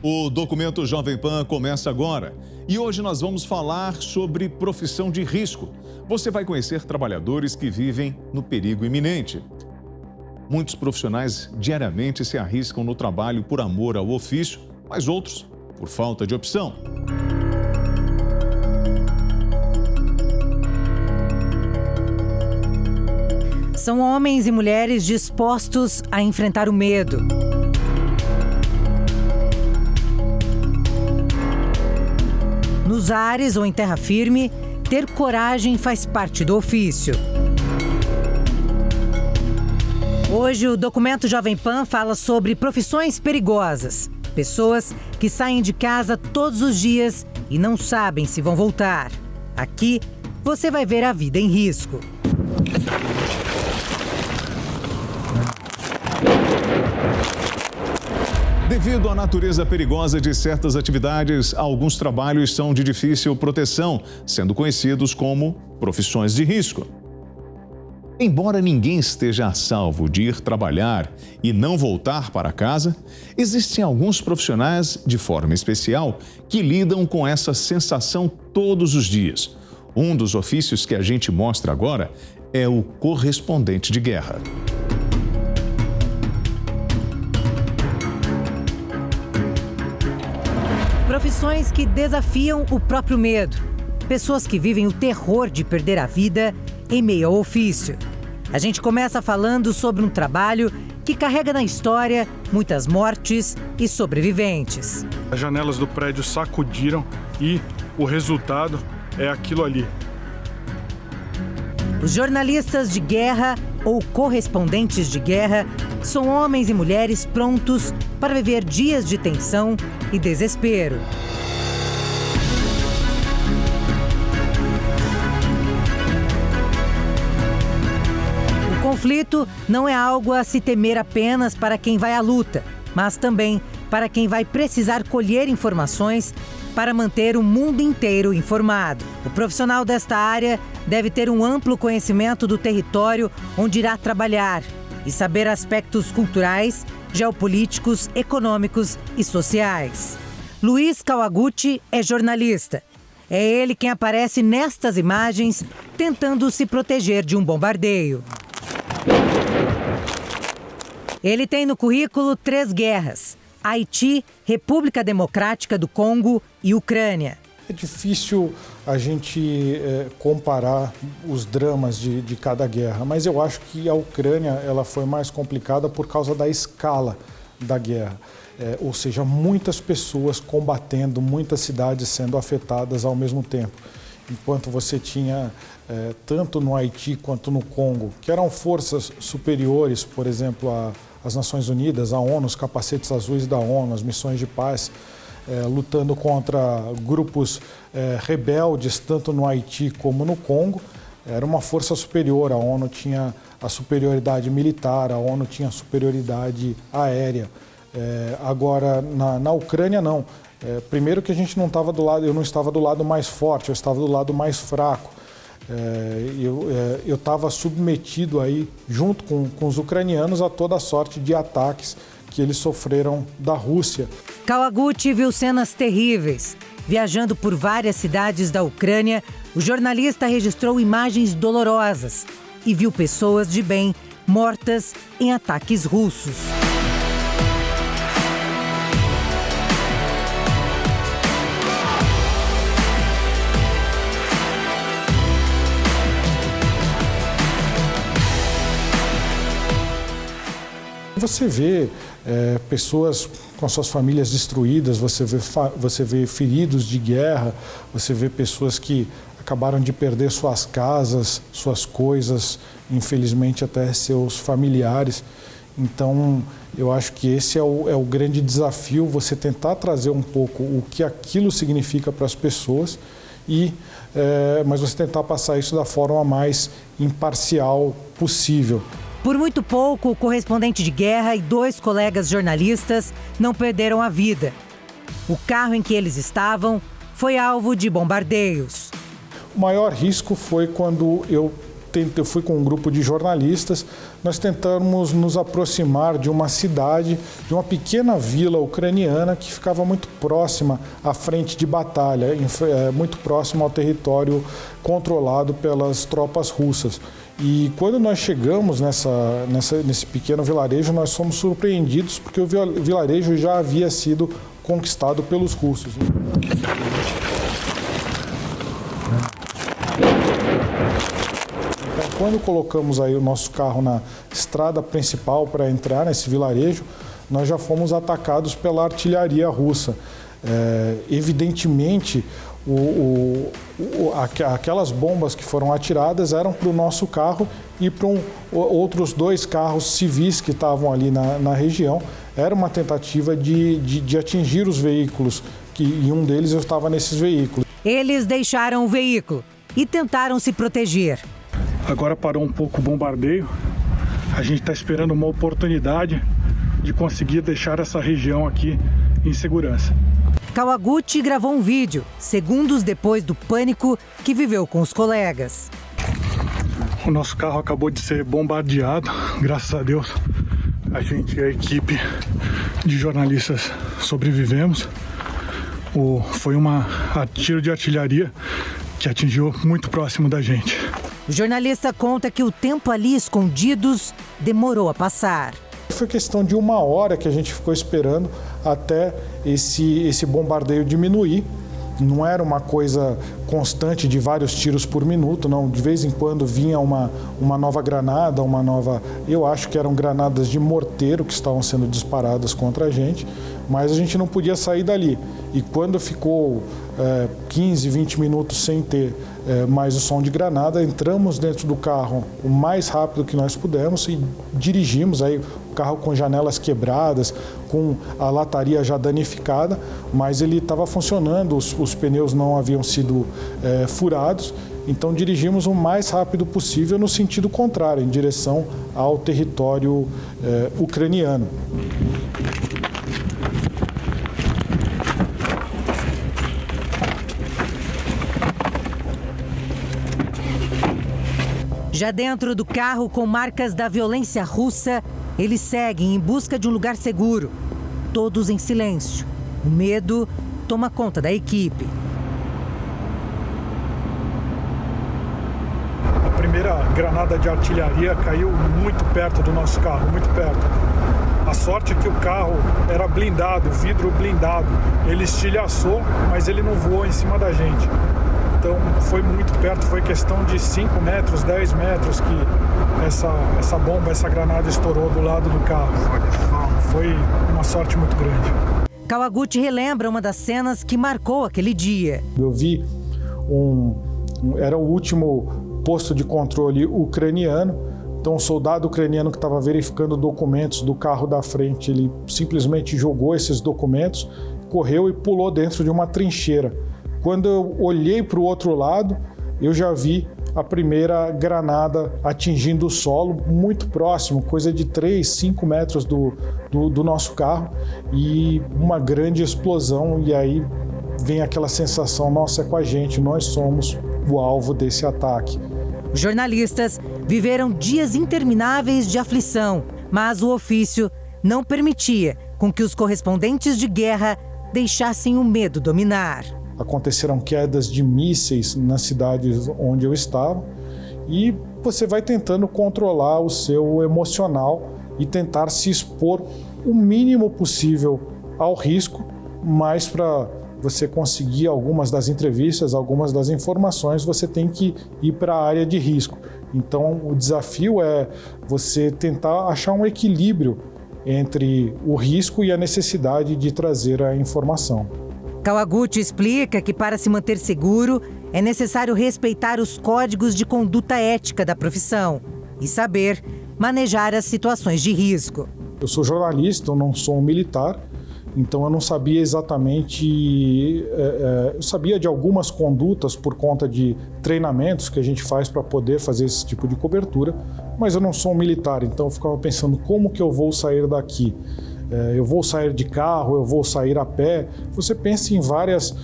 O Documento Jovem Pan começa agora e hoje nós vamos falar sobre profissão de risco. Você vai conhecer trabalhadores que vivem no perigo iminente. Muitos profissionais diariamente se arriscam no trabalho por amor ao ofício, mas outros por falta de opção. São homens e mulheres dispostos a enfrentar o medo. Nos ares ou em terra firme, ter coragem faz parte do ofício. Hoje, o Documento Jovem Pan fala sobre profissões perigosas. Pessoas que saem de casa todos os dias e não sabem se vão voltar. Aqui, você vai ver a vida em risco. Devido à natureza perigosa de certas atividades, alguns trabalhos são de difícil proteção, sendo conhecidos como profissões de risco. Embora ninguém esteja a salvo de ir trabalhar e não voltar para casa, existem alguns profissionais, de forma especial, que lidam com essa sensação todos os dias. Um dos ofícios que a gente mostra agora é o correspondente de guerra. Profissões que desafiam o próprio medo. Pessoas que vivem o terror de perder a vida em meio ao ofício. A gente começa falando sobre um trabalho que carrega na história muitas mortes e sobreviventes. As janelas do prédio sacudiram e o resultado é aquilo ali. Os jornalistas de guerra ou correspondentes de guerra são homens e mulheres prontos para viver dias de tensão e desespero. O conflito não é algo a se temer apenas para quem vai à luta, mas também para quem vai precisar colher informações para manter o mundo inteiro informado. O profissional desta área deve ter um amplo conhecimento do território onde irá trabalhar e saber aspectos culturais, geopolíticos, econômicos e sociais. Luiz Kawaguchi é jornalista. É ele quem aparece nestas imagens tentando se proteger de um bombardeio. Ele tem no currículo 3 guerras: Haiti, República Democrática do Congo e Ucrânia. É difícil a gente comparar os dramas de cada guerra, mas eu acho que a Ucrânia ela foi mais complicada por causa da escala da guerra. Ou seja, muitas pessoas combatendo, muitas cidades sendo afetadas ao mesmo tempo. Enquanto você tinha, tanto no Haiti quanto no Congo, que eram forças superiores, por exemplo, às Nações Unidas, a ONU, os capacetes azuis da ONU, as missões de paz, lutando contra grupos rebeldes, tanto no Haiti como no Congo. Era uma força superior, a ONU tinha a superioridade militar, a ONU tinha a superioridade aérea. Agora, na Ucrânia, não. Primeiro que a gente não estava do lado, eu não estava do lado mais forte, eu estava do lado mais fraco. Eu estava submetido aí, junto com os ucranianos, a toda a sorte de ataques que eles sofreram da Rússia. Kawaguchi viu cenas terríveis. Viajando por várias cidades da Ucrânia, o jornalista registrou imagens dolorosas e viu pessoas de bem mortas em ataques russos. Você vê pessoas com suas famílias destruídas, você vê feridos de guerra, você vê pessoas que acabaram de perder suas casas, suas coisas, infelizmente até seus familiares. Então, eu acho que esse é o grande desafio, você tentar trazer um pouco o que aquilo significa para as pessoas, mas você tentar passar isso da forma mais imparcial possível. Por muito pouco, o correspondente de guerra e 2 colegas jornalistas não perderam a vida. O carro em que eles estavam foi alvo de bombardeios. O maior risco foi quando eu eu fui com um grupo de jornalistas, nós tentamos nos aproximar de uma cidade, de uma pequena vila ucraniana que ficava muito próxima à frente de batalha, muito próxima ao território controlado pelas tropas russas. E quando nós chegamos nesse pequeno vilarejo, nós fomos surpreendidos porque o vilarejo já havia sido conquistado pelos russos. Então, quando colocamos aí o nosso carro na estrada principal para entrar nesse vilarejo, nós já fomos atacados pela artilharia russa. Evidentemente, aquelas bombas que foram atiradas eram para o nosso carro e para outros 2 carros civis que estavam ali na região. Era uma tentativa de atingir os veículos, e um deles eu estava nesses veículos. Eles deixaram o veículo e tentaram se proteger. Agora parou um pouco o bombardeio. A gente está esperando uma oportunidade de conseguir deixar essa região aqui em segurança. Kawaguchi gravou um vídeo, segundos depois do pânico que viveu com os colegas. O nosso carro acabou de ser bombardeado, graças a Deus. A gente e a equipe de jornalistas sobrevivemos. Foi um tiro de artilharia que atingiu muito próximo da gente. O jornalista conta que o tempo ali escondidos demorou a passar. Foi questão de 1 hora que a gente ficou esperando até esse bombardeio diminuir. Não era uma coisa constante de vários tiros por minuto, não. De vez em quando vinha uma nova granada, eu acho que eram granadas de morteiro que estavam sendo disparadas contra a gente, mas a gente não podia sair dali. E quando ficou 15, 20 minutos sem ter mais o som de granada, entramos dentro do carro o mais rápido que nós pudemos e dirigimos aí o carro com janelas quebradas, com a lataria já danificada, mas ele estava funcionando, os pneus não haviam sido furados, então dirigimos o mais rápido possível no sentido contrário, em direção ao território ucraniano. Já dentro do carro, com marcas da violência russa, eles seguem em busca de um lugar seguro. Todos em silêncio. O medo toma conta da equipe. A primeira granada de artilharia caiu muito perto do nosso carro, muito perto. A sorte é que o carro era blindado, vidro blindado. Ele estilhaçou, mas ele não voou em cima da gente. Então foi muito perto, foi questão de 5 metros, 10 metros que essa bomba, essa granada estourou do lado do carro. Foi uma sorte muito grande. Kawaguchi relembra uma das cenas que marcou aquele dia. Eu vi era o último posto de controle ucraniano. Então, um soldado ucraniano que estava verificando documentos do carro da frente, ele simplesmente jogou esses documentos, correu e pulou dentro de uma trincheira. Quando eu olhei para o outro lado, eu já vi a primeira granada atingindo o solo, muito próximo, coisa de 3, 5 metros do nosso carro, e uma grande explosão, e aí vem aquela sensação, nossa, é com a gente, nós somos o alvo desse ataque. Os jornalistas viveram dias intermináveis de aflição, mas o ofício não permitia com que os correspondentes de guerra deixassem o medo dominar. Aconteceram quedas de mísseis nas cidades onde eu estava e você vai tentando controlar o seu emocional e tentar se expor o mínimo possível ao risco, mas para você conseguir algumas das entrevistas, algumas das informações, você tem que ir para a área de risco. Então, o desafio é você tentar achar um equilíbrio entre o risco e a necessidade de trazer a informação. Kawaguchi explica que para se manter seguro é necessário respeitar os códigos de conduta ética da profissão e saber manejar as situações de risco. Eu sou jornalista, eu não sou um militar, então eu não sabia exatamente, eu sabia de algumas condutas por conta de treinamentos que a gente faz para poder fazer esse tipo de cobertura, mas eu não sou um militar, então eu ficava pensando como que eu vou sair daqui. eu vou sair de carro, eu vou sair a pé. Você pensa em várias,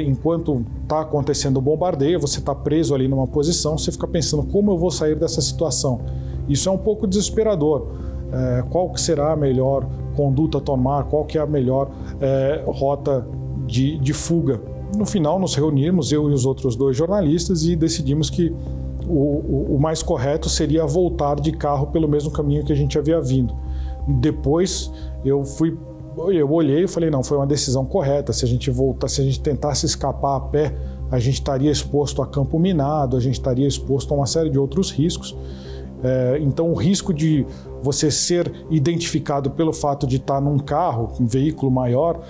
enquanto está acontecendo o bombardeio, você está preso ali numa posição, você fica pensando como eu vou sair dessa situação. Isso é um pouco desesperador. Qual que será a melhor conduta a tomar, qual que é a melhor rota de fuga? No final nos reunimos, eu e os outros 2 jornalistas, e decidimos que o mais correto seria voltar de carro pelo mesmo caminho que a gente havia vindo. Depois eu olhei e falei, não, foi uma decisão correta. Se a gente tentasse escapar a pé, a gente estaria exposto a campo minado, a gente estaria exposto a uma série de outros riscos. Então o risco de você ser identificado pelo fato de estar num carro, um veículo maior,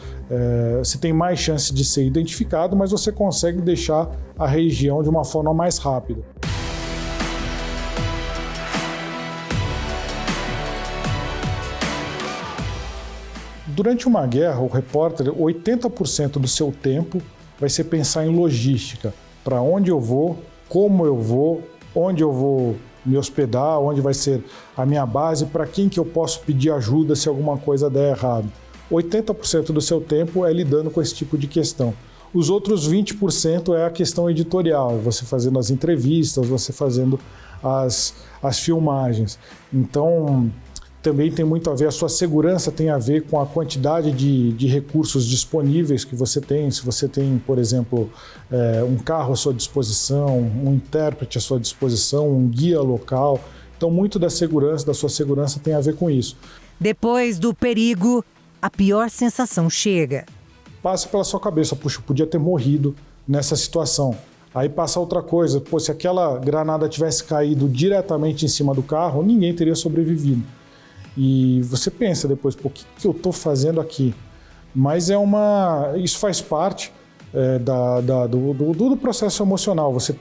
você tem mais chance de ser identificado, mas você consegue deixar a região de uma forma mais rápida. Durante uma guerra, o repórter, 80% do seu tempo vai ser pensar em logística. Para onde eu vou, como eu vou, onde eu vou me hospedar, onde vai ser a minha base, para quem que eu posso pedir ajuda se alguma coisa der errado. 80% do seu tempo é lidando com esse tipo de questão. Os outros 20% é a questão editorial, você fazendo as entrevistas, você fazendo as filmagens. Então, também tem muito a ver, a sua segurança tem a ver com a quantidade de recursos disponíveis que você tem. Se você tem, por exemplo, um carro à sua disposição, um intérprete à sua disposição, um guia local. Então, muito da sua segurança tem a ver com isso. Depois do perigo, a pior sensação chega. Passa pela sua cabeça, puxa, eu podia ter morrido nessa situação. Aí passa outra coisa, se aquela granada tivesse caído diretamente em cima do carro, ninguém teria sobrevivido. E você pensa depois, o que eu estou fazendo aqui? Mas isso faz parte do processo emocional. Você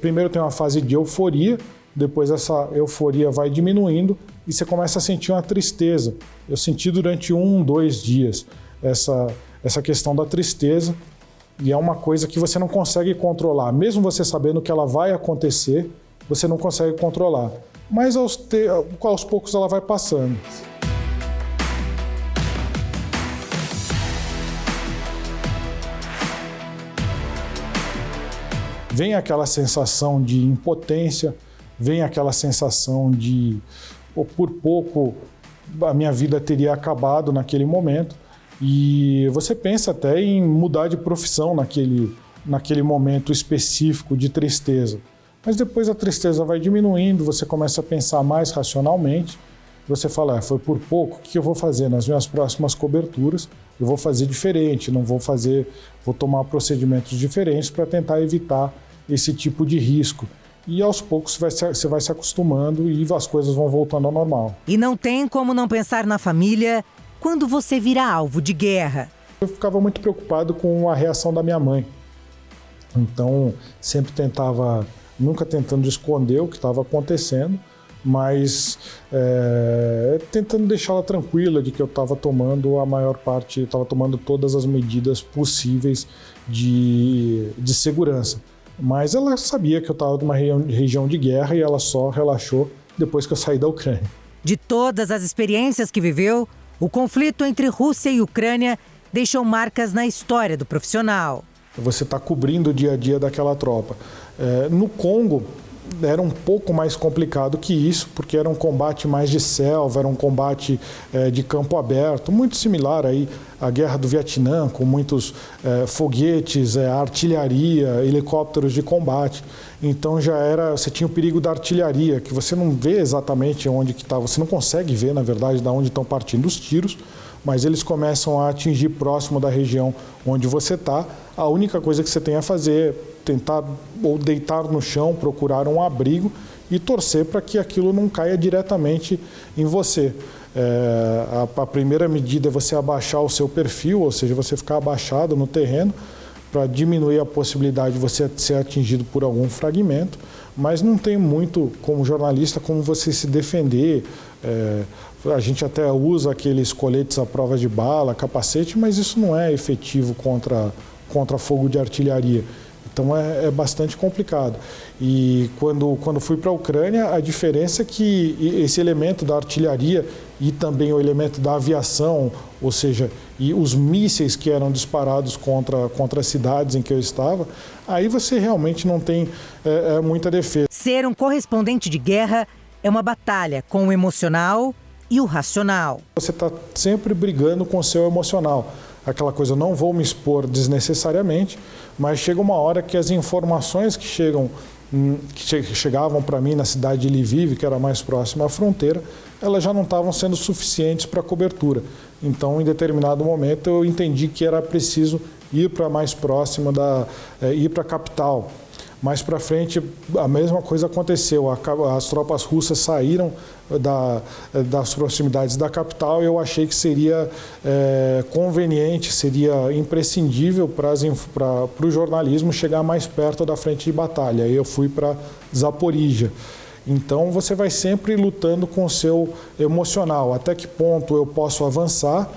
primeiro tem uma fase de euforia, depois essa euforia vai diminuindo e você começa a sentir uma tristeza. Eu senti durante 2 dias essa questão da tristeza, e é uma coisa que você não consegue controlar. Mesmo você sabendo que ela vai acontecer, você não consegue controlar. Mas aos poucos ela vai passando. Vem aquela sensação de impotência, vem aquela sensação de, por pouco, a minha vida teria acabado naquele momento. E você pensa até em mudar de profissão naquele momento específico de tristeza. Mas depois a tristeza vai diminuindo, você começa a pensar mais racionalmente. Você fala, foi por pouco, o que eu vou fazer nas minhas próximas coberturas? Eu vou fazer diferente, vou tomar procedimentos diferentes para tentar evitar esse tipo de risco. E aos poucos você vai se acostumando e as coisas vão voltando ao normal. E não tem como não pensar na família quando você vira alvo de guerra. Eu ficava muito preocupado com a reação da minha mãe. Então, sempre nunca tentando esconder o que estava acontecendo, mas tentando deixá-la tranquila de que eu estava tomando estava tomando todas as medidas possíveis de segurança. Mas ela sabia que eu estava numa região de guerra e ela só relaxou depois que eu saí da Ucrânia. De todas as experiências que viveu, o conflito entre Rússia e Ucrânia deixou marcas na história do profissional. Você está cobrindo o dia a dia daquela tropa. No Congo era um pouco mais complicado que isso, porque era um combate mais de selva, era um combate de campo aberto, muito similar aí à Guerra do Vietnã, com muitos foguetes, artilharia, helicópteros de combate. Então você tinha o perigo da artilharia, que você não vê exatamente onde que está, você não consegue ver, na verdade, de onde estão partindo os tiros, mas eles começam a atingir próximo da região onde você está. A única coisa que você tem a fazer é tentar ou deitar no chão, procurar um abrigo e torcer para que aquilo não caia diretamente em você. A primeira medida é você abaixar o seu perfil, ou seja, você ficar abaixado no terreno para diminuir a possibilidade de você ser atingido por algum fragmento, mas não tem muito, como jornalista, como você se defender. A gente até usa aqueles coletes à prova de bala, capacete, mas isso não é efetivo contra fogo de artilharia. Então é bastante complicado. E quando fui para a Ucrânia, a diferença é que esse elemento da artilharia e também o elemento da aviação, ou seja, e os mísseis que eram disparados contra as cidades em que eu estava, aí você realmente não tem muita defesa. Ser um correspondente de guerra é uma batalha com o emocional e o racional. Você está sempre brigando com o seu emocional. Aquela coisa, eu não vou me expor desnecessariamente, mas chega uma hora que as informações que chegavam para mim na cidade de Lviv, que era mais próxima à fronteira, elas já não estavam sendo suficientes para cobertura. Então, em determinado momento, eu entendi que era preciso ir para mais próxima, ir para a capital. Mais para frente, a mesma coisa aconteceu. As tropas russas saíram das proximidades da capital e eu achei que seria conveniente, seria imprescindível para o jornalismo chegar mais perto da frente de batalha. Eu fui para Zaporíjia. Então, você vai sempre lutando com o seu emocional. Até que ponto eu posso avançar?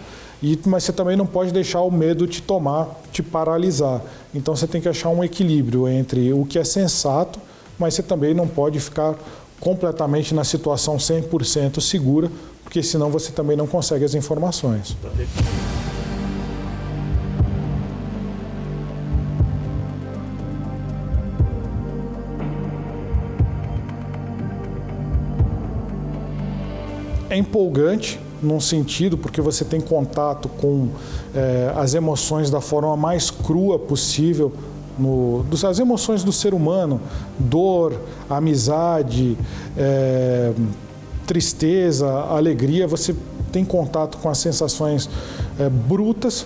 Mas você também não pode deixar o medo te tomar, te paralisar. Então você tem que achar um equilíbrio entre o que é sensato, mas você também não pode ficar completamente na situação 100% segura, porque senão você também não consegue as informações. É empolgante, num sentido, porque você tem contato com as emoções da forma mais crua possível, as emoções do ser humano, dor, amizade, tristeza, alegria, você tem contato com as sensações brutas,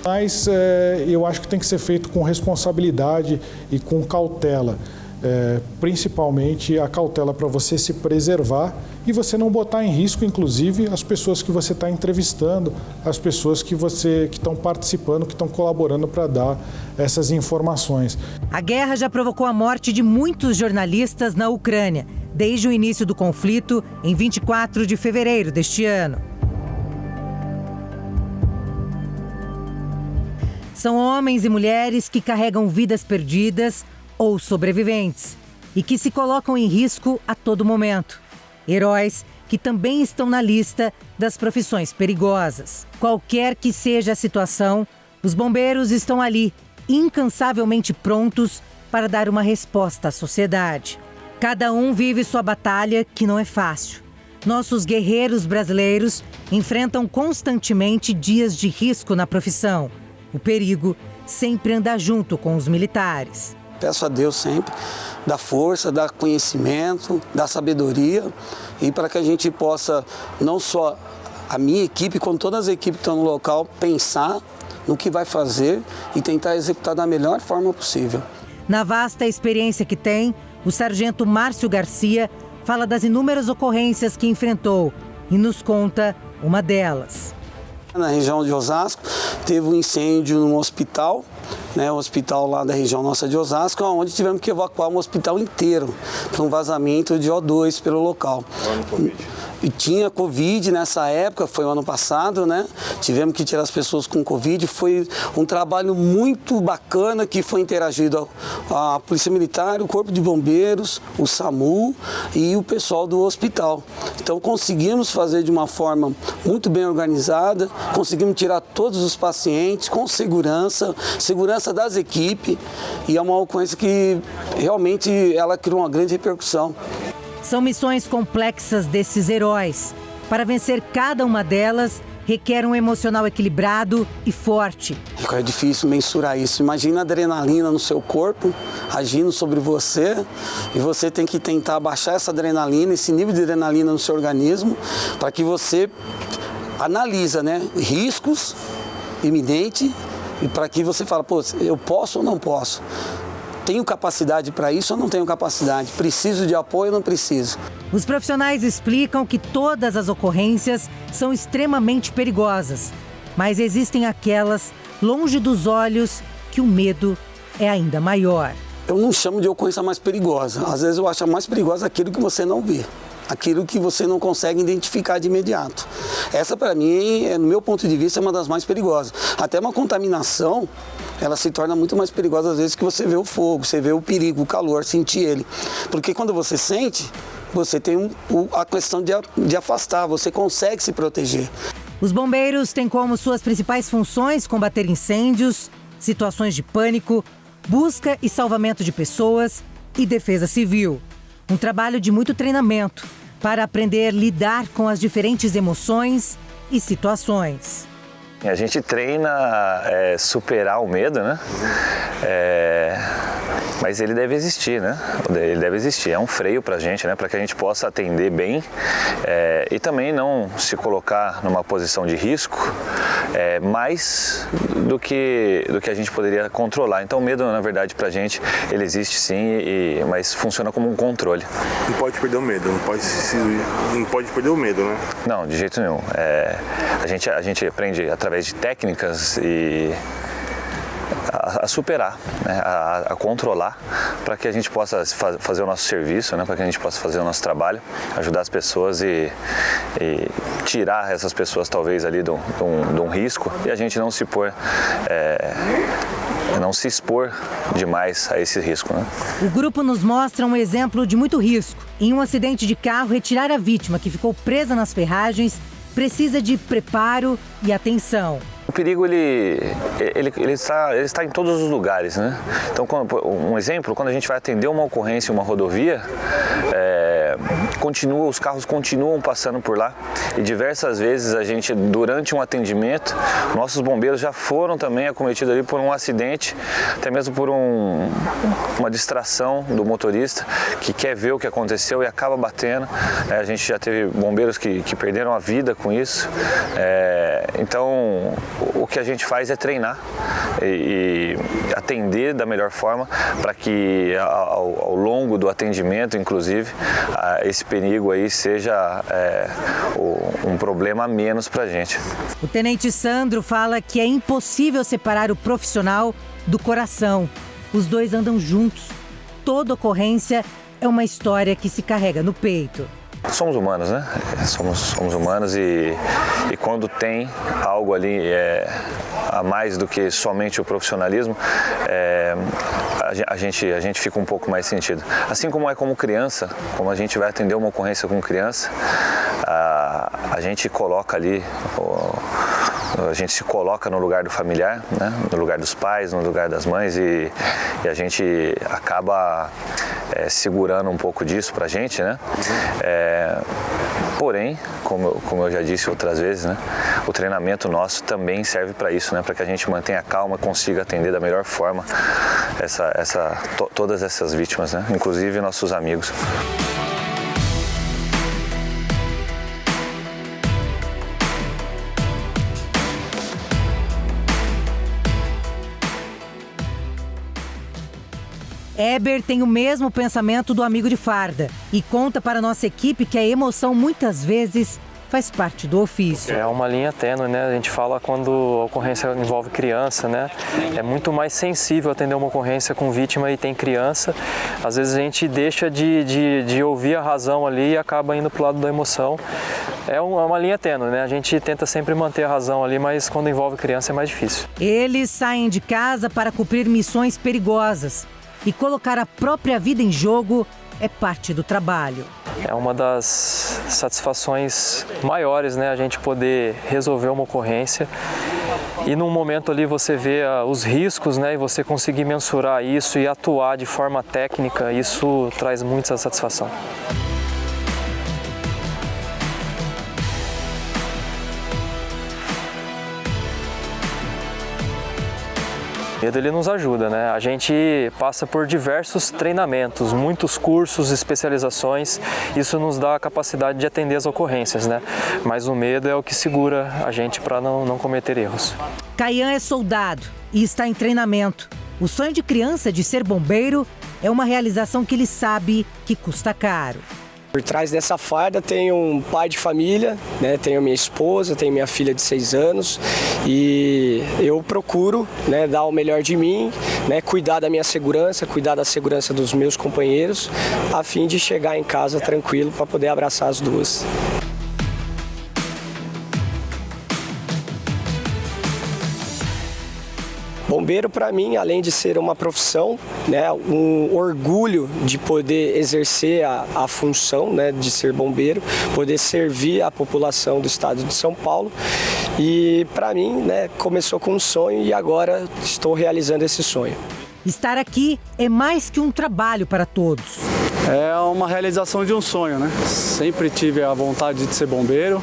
mas eu acho que tem que ser feito com responsabilidade e com cautela. Principalmente a cautela para você se preservar e você não botar em risco, inclusive, as pessoas que você está entrevistando, as pessoas que estão participando, que estão colaborando para dar essas informações. A guerra já provocou a morte de muitos jornalistas na Ucrânia, desde o início do conflito, em 24 de fevereiro deste ano. São homens e mulheres que carregam vidas perdidas ou sobreviventes e que se colocam em risco a todo momento. Heróis que também estão na lista das profissões perigosas. Qualquer que seja a situação, os bombeiros estão ali, incansavelmente prontos para dar uma resposta à sociedade. Cada um vive sua batalha, que não é fácil. Nossos guerreiros brasileiros enfrentam constantemente dias de risco na profissão. O perigo sempre anda junto com os militares. Peço a Deus sempre, da força, da conhecimento, da sabedoria e para que a gente possa, não só a minha equipe, como todas as equipes que estão no local, pensar no que vai fazer e tentar executar da melhor forma possível. Na vasta experiência que tem, o sargento Márcio Garcia fala das inúmeras ocorrências que enfrentou e nos conta uma delas. Na região de Osasco, teve um incêndio num hospital, um hospital lá da região nossa de Osasco, onde tivemos que evacuar um hospital inteiro para um vazamento de O2 pelo local. E tinha Covid nessa época, foi o ano passado, né? Tivemos que tirar as pessoas com Covid. Foi um trabalho muito bacana que foi interagido a Polícia Militar, o Corpo de Bombeiros, o SAMU e o pessoal do hospital. Então conseguimos fazer de uma forma muito bem organizada, conseguimos tirar todos os pacientes com segurança das equipes e é uma ocorrência que realmente ela criou uma grande repercussão. São missões complexas desses heróis. Para vencer cada uma delas, requer um emocional equilibrado e forte. É difícil mensurar isso. Imagina a adrenalina no seu corpo, agindo sobre você, e você tem que tentar baixar essa adrenalina, esse nível de adrenalina no seu organismo, para que você analisa, riscos iminentes, e para que você fale, eu posso ou não posso? Tenho capacidade para isso ou não tenho capacidade? Preciso de apoio ou não preciso? Os profissionais explicam que todas as ocorrências são extremamente perigosas, mas existem aquelas longe dos olhos que o medo é ainda maior. Eu não chamo de ocorrência mais perigosa. Às vezes eu acho a mais perigosa aquilo que você não vê, aquilo que você não consegue identificar de imediato. Essa, para mim, no meu ponto de vista, é uma das mais perigosas. Até uma contaminação ela se torna muito mais perigosa às vezes que você vê o fogo, você vê o perigo, o calor, sentir ele. Porque quando você sente, você tem a questão de afastar, você consegue se proteger. Os bombeiros têm como suas principais funções combater incêndios, situações de pânico, busca e salvamento de pessoas e defesa civil. Um trabalho de muito treinamento para aprender a lidar com as diferentes emoções e situações. A gente treina superar o medo, né? Mas ele deve existir, né? Ele deve existir. É um freio para a gente, né? Para que a gente possa atender bem e também não se colocar numa posição de risco mais do que a gente poderia controlar. Então o medo, na verdade, para a gente, ele existe sim, mas funciona como um controle. Não pode perder o medo, não pode perder o medo, né? Não, de jeito nenhum. A gente aprende através de técnicas e a superar, né? a controlar, para que a gente possa fazer o nosso serviço, né? Para que a gente possa fazer o nosso trabalho, ajudar as pessoas e tirar essas pessoas talvez ali de um risco e a gente não se expor demais a esse risco, né? O grupo nos mostra um exemplo de muito risco. Em um acidente de carro, retirar a vítima que ficou presa nas ferragens precisa de preparo e atenção. O perigo ele está em todos os lugares, né? Então, um exemplo, quando a gente vai atender uma ocorrência em uma rodovia, os carros continuam passando por lá e diversas vezes a gente, durante um atendimento, nossos bombeiros já foram também acometidos ali por um acidente, até mesmo por uma distração do motorista que quer ver o que aconteceu e acaba batendo. A gente já teve bombeiros que perderam a vida com isso. Então, o que a gente faz é treinar e atender da melhor forma para que ao longo do atendimento, inclusive, esse perigo aí seja um problema a menos para a gente. O tenente Sandro fala que é impossível separar o profissional do coração. Os dois andam juntos. Toda ocorrência é uma história que se carrega no peito. Somos humanos, né? Somos humanos e quando tem algo ali a mais do que somente o profissionalismo, a gente fica um pouco mais sentido. Assim como como criança, como a gente vai atender uma ocorrência com criança, a gente coloca ali, a gente se coloca no lugar do familiar, né? No lugar dos pais, no lugar das mães e a gente acaba segurando um pouco disso pra gente, né? Porém, como eu já disse outras vezes, né? O treinamento nosso também serve para isso, né? Para que a gente mantenha a calma, consiga atender da melhor forma todas essas vítimas, né? Inclusive nossos amigos. Eber tem o mesmo pensamento do amigo de farda e conta para a nossa equipe que a emoção muitas vezes faz parte do ofício. É uma linha tênue, né? A gente fala quando a ocorrência envolve criança, né? É muito mais sensível atender uma ocorrência com vítima e tem criança. Às vezes a gente deixa de ouvir a razão ali e acaba indo para o lado da emoção. É uma linha tênue, né? A gente tenta sempre manter a razão ali, mas quando envolve criança é mais difícil. Eles saem de casa para cumprir missões perigosas. E colocar a própria vida em jogo é parte do trabalho. É uma das satisfações maiores, né? A gente poder resolver uma ocorrência e num momento ali você vê os riscos, né? E você conseguir mensurar isso e atuar de forma técnica, isso traz muita satisfação. O medo ele nos ajuda, né? A gente passa por diversos treinamentos, muitos cursos, especializações, isso nos dá a capacidade de atender as ocorrências, né? Mas o medo é o que segura a gente para não cometer erros. Caian é soldado e está em treinamento. O sonho de criança de ser bombeiro é uma realização que ele sabe que custa caro. Por trás dessa farda tem um pai de família, né? Tenho minha esposa, tenho minha filha de 6 anos e eu procuro, né, dar o melhor de mim, né, cuidar da minha segurança, cuidar da segurança dos meus companheiros, a fim de chegar em casa tranquilo para poder abraçar as duas. Bombeiro, para mim, além de ser uma profissão, né, um orgulho de poder exercer a função, né, de ser bombeiro, poder servir a população do estado de São Paulo. E para mim, né, começou com um sonho e agora estou realizando esse sonho. Estar aqui é mais que um trabalho para todos. É uma realização de um sonho, né? Sempre tive a vontade de ser bombeiro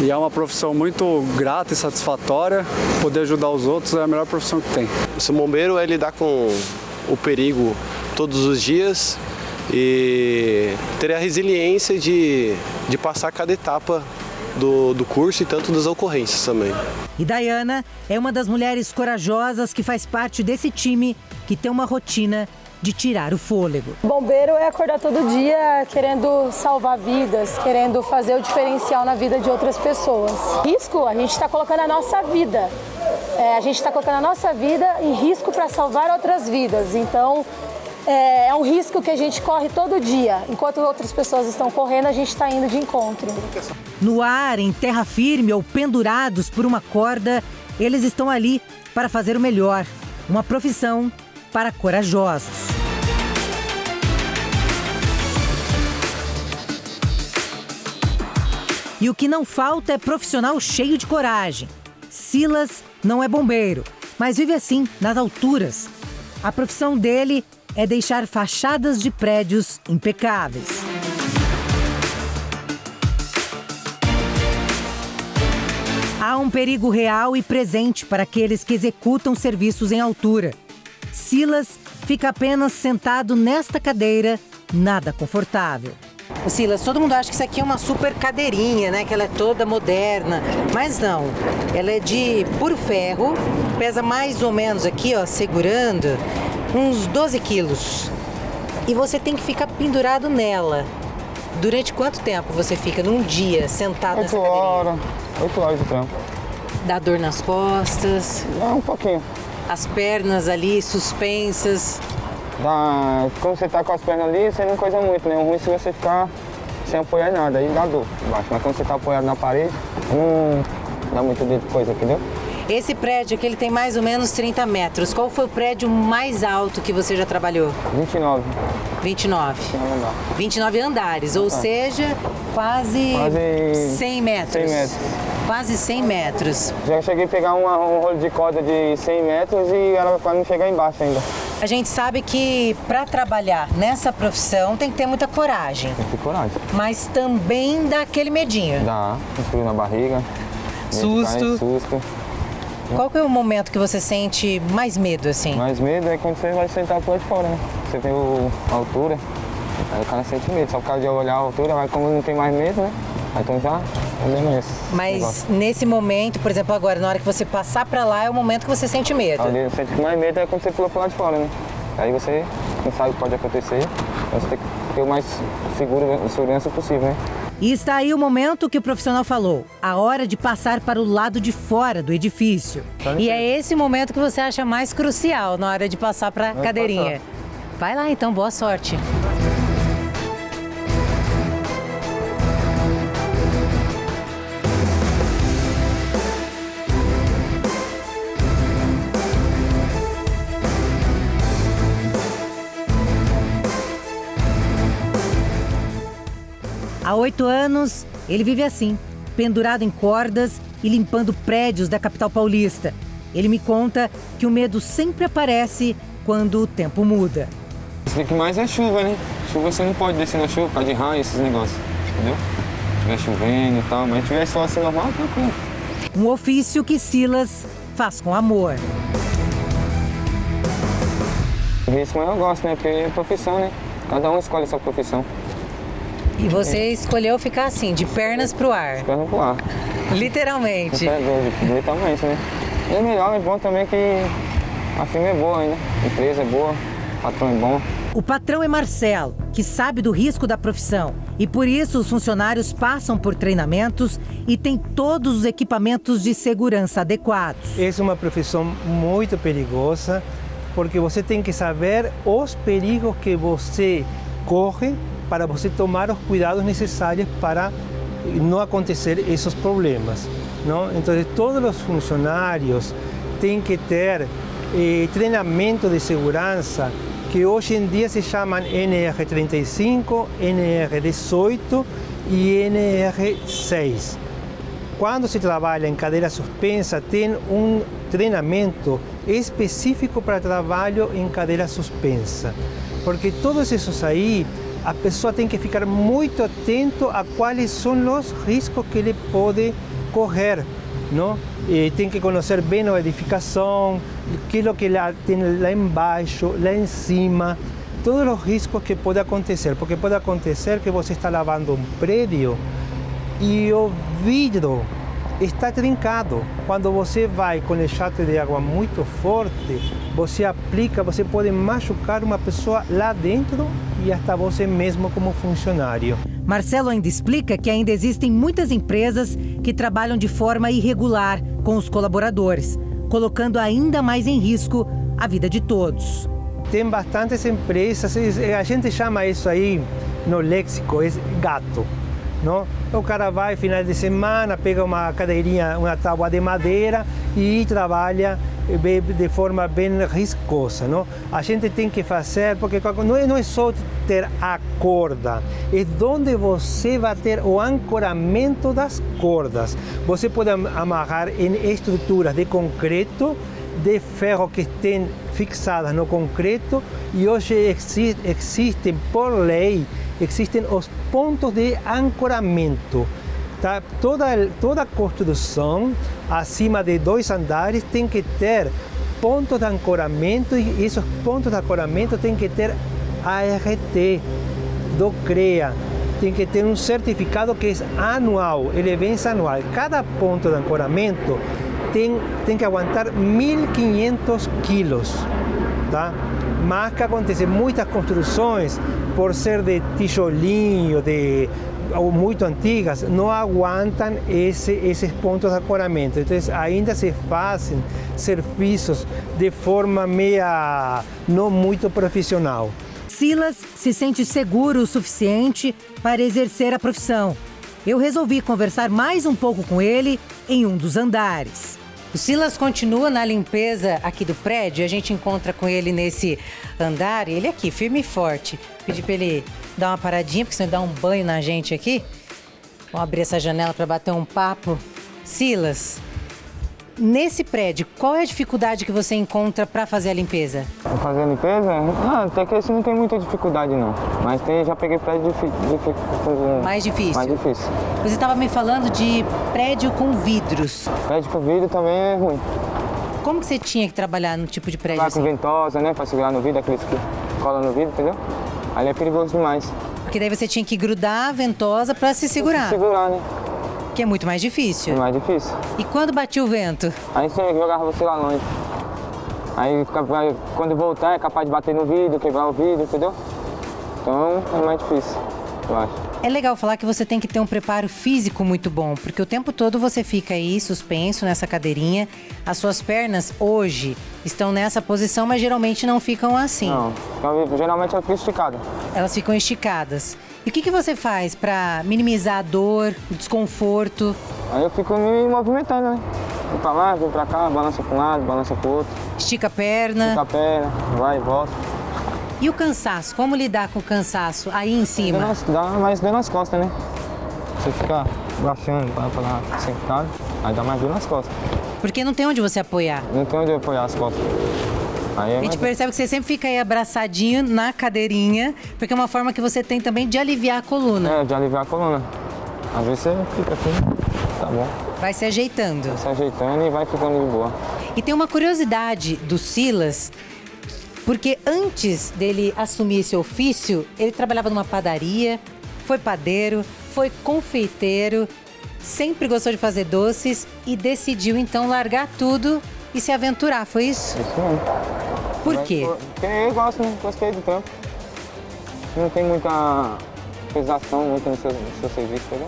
e é uma profissão muito grata e satisfatória. Poder ajudar os outros é a melhor profissão que tem. Ser bombeiro é lidar com o perigo todos os dias e ter a resiliência de passar cada etapa do curso e tanto das ocorrências também. E Dayana é uma das mulheres corajosas que faz parte desse time que tem uma rotina de tirar o fôlego. Bombeiro é acordar todo dia querendo salvar vidas, querendo fazer o diferencial na vida de outras pessoas. Risco, a gente está colocando a nossa vida. A gente está colocando a nossa vida em risco para salvar outras vidas. Então, é um risco que a gente corre todo dia. Enquanto outras pessoas estão correndo, a gente está indo de encontro. No ar, em terra firme ou pendurados por uma corda, eles estão ali para fazer o melhor. Uma profissão para corajosos. E o que não falta é profissional cheio de coragem. Silas não é bombeiro, mas vive assim, nas alturas. A profissão dele é deixar fachadas de prédios impecáveis. Há um perigo real e presente para aqueles que executam serviços em altura. Silas fica apenas sentado nesta cadeira, nada confortável. Silas, todo mundo acha que isso aqui é uma super cadeirinha, né? Que ela é toda moderna, mas não. Ela é de puro ferro, pesa mais ou menos aqui, ó, segurando, uns 12 quilos. E você tem que ficar pendurado nela. Durante quanto tempo você fica num dia sentado nessa cadeirinha? 8 horas de trampo. Dá dor nas costas? Um pouquinho. As pernas ali suspensas? Quando você tá com as pernas ali, você não coisa muito, né? O ruim é se você ficar sem apoiar nada, aí dá dor embaixo. Mas quando você tá apoiado na parede, não dá muito de coisa, entendeu? Esse prédio aqui, ele tem mais ou menos 30 metros. Qual foi o prédio mais alto que você já trabalhou? 29. 29? 29 andares, ou seja, quase 100 metros. 100 metros. Quase 100 metros. Já cheguei a pegar um rolo de corda de 100 metros e ela quase não chegar embaixo ainda. A gente sabe que para trabalhar nessa profissão tem que ter muita coragem. Tem que ter coragem. Mas também dá aquele medinho. Dá, um frio na barriga. Susto. Susto. Qual que é o momento que você sente mais medo, assim? Mais medo é quando você vai sentar por lá de fora, né? Você tem a altura, aí o cara sente medo. Só por causa de olhar a altura, mas como não tem mais medo, né? Aí então já Mas nesse momento, por exemplo, agora, na hora que você passar pra lá, é o momento que você sente medo. Ali, você sente mais medo é quando você pula por lá de fora, né? Aí você não sabe o que pode acontecer, então você tem que ter o mais segurança possível, né? E está aí o momento que o profissional falou, a hora de passar para o lado de fora do edifício. E é esse momento que você acha mais crucial na hora de passar para a cadeirinha. Vai lá então, boa sorte. Há 8 anos, ele vive assim, pendurado em cordas e limpando prédios da capital paulista. Ele me conta que o medo sempre aparece quando o tempo muda. O que mais é chuva, né? Chuva você não pode descer na chuva por causa de raio, esses negócios, entendeu? Se estiver chovendo e tal, mas se tiver só assim normal, tranquilo. Um ofício que Silas faz com amor. Isso eu gosto, né? Porque é profissão, né? Cada um escolhe a sua profissão. E você escolheu ficar assim, de pernas pro ar? De pernas pro ar. Literalmente? Literalmente, né? E é melhor, é bom também que a firma é boa ainda, a empresa é boa, o patrão é bom. O patrão é Marcelo, que sabe do risco da profissão. E por isso os funcionários passam por treinamentos e têm todos os equipamentos de segurança adequados. Essa é uma profissão muito perigosa, porque você tem que saber os perigos que você corre para você tomar os cuidados necessários para não acontecer esses problemas, não? Então, todos os funcionários têm que ter treinamento de segurança que hoje em dia se chamam NR35, NR18 e NR6. Quando se trabalha em cadeira suspensa, tem um treinamento específico para trabalho em cadeira suspensa. Porque todos esses aí, a pessoa tem que ficar muito atento a quais são os riscos que ele pode correr, não? E tem que conhecer bem a edificação, aquilo que tem lá embaixo, lá em cima, todos os riscos que pode acontecer, porque pode acontecer que você está lavando um prédio e o vidro está trincado. Quando você vai com o jato de água muito forte, você aplica, você pode machucar uma pessoa lá dentro e até você mesmo como funcionário. Marcelo ainda explica que ainda existem muitas empresas que trabalham de forma irregular com os colaboradores, colocando ainda mais em risco a vida de todos. Tem bastantes empresas, a gente chama isso aí no léxico, é gato. Não? O cara vai final de semana, pega uma cadeirinha, uma tábua de madeira e trabalha de forma bem riscosa. Não? A gente tem que fazer, porque não é só ter a corda, é onde você vai ter o ancoramento das cordas. Você pode amarrar em estruturas de concreto, de ferro que estão fixadas no concreto, e hoje existem, por lei, existem os pontos de ancoramento. Tá? Toda construção acima de 2 andares tem que ter pontos de ancoramento, e esses pontos de ancoramento têm que ter ART do CREA. Tem que ter um certificado que é anual, ele vence anual. Cada ponto de ancoramento tem que aguentar 1.500 quilos. Tá? Mas que acontece, muitas construções, por ser de tijolinho, ou muito antigas, não aguentam esses pontos de ancoramento. Então, ainda se fazem serviços de forma não muito profissional. Silas se sente seguro o suficiente para exercer a profissão. Eu resolvi conversar mais um pouco com ele em um dos andares. O Silas continua na limpeza aqui do prédio, a gente encontra com ele nesse andar, e ele aqui, firme e forte. Pedi para ele dar uma paradinha, porque senão ele dá um banho na gente aqui. Vamos abrir essa janela para bater um papo. Silas, nesse prédio, qual é a dificuldade que você encontra para fazer a limpeza? Para fazer a limpeza? Até que isso não tem muita dificuldade não, mas já peguei prédio mais difícil. Mais difícil. Você estava me falando de prédio com vidros. Prédio com vidro também é ruim. Como que você tinha que trabalhar no tipo de prédio assim? Com ventosa, né, para segurar no vidro, aqueles que colam no vidro, entendeu? Ali é perigoso demais. Porque daí você tinha que grudar a ventosa para se segurar. Se segurar, né? Que é muito mais difícil. É mais difícil. E quando batia o vento? Aí você jogava você lá longe. Aí quando voltar é capaz de bater no vidro, quebrar o vidro, entendeu? Então é mais difícil, eu acho. É legal falar que você tem que ter um preparo físico muito bom, porque o tempo todo você fica aí suspenso nessa cadeirinha. As suas pernas hoje estão nessa posição, mas geralmente não ficam assim. Não, geralmente elas ficam esticadas. Elas ficam esticadas. E o que você faz para minimizar a dor, o desconforto? Aí eu fico me movimentando, né? Vou pra lá, vou pra cá, balança pra um lado, balança pro outro. Estica a perna. Estica a perna, vai e volta. E o cansaço? Como lidar com o cansaço aí em cima? Dá mais dor nas costas, né? Você fica baixando para lá sentado, aí dá mais dor nas costas. Porque não tem onde você apoiar. Não tem onde apoiar as costas. Aí a gente percebe que você sempre fica aí abraçadinho na cadeirinha, porque é uma forma que você tem também de aliviar a coluna. É, de aliviar a coluna. Às vezes você fica assim, tá bom. Vai se ajeitando. Vai se ajeitando e vai ficando de boa. E tem uma curiosidade do Silas, porque antes dele assumir esse ofício, ele trabalhava numa padaria, foi padeiro, foi confeiteiro, sempre gostou de fazer doces e decidiu então largar tudo e se aventurar, foi isso? Isso mesmo. Por quê? Porque eu gosto, né? Gostei do trampo. Não tem muita pesação muito no seu serviço, entendeu?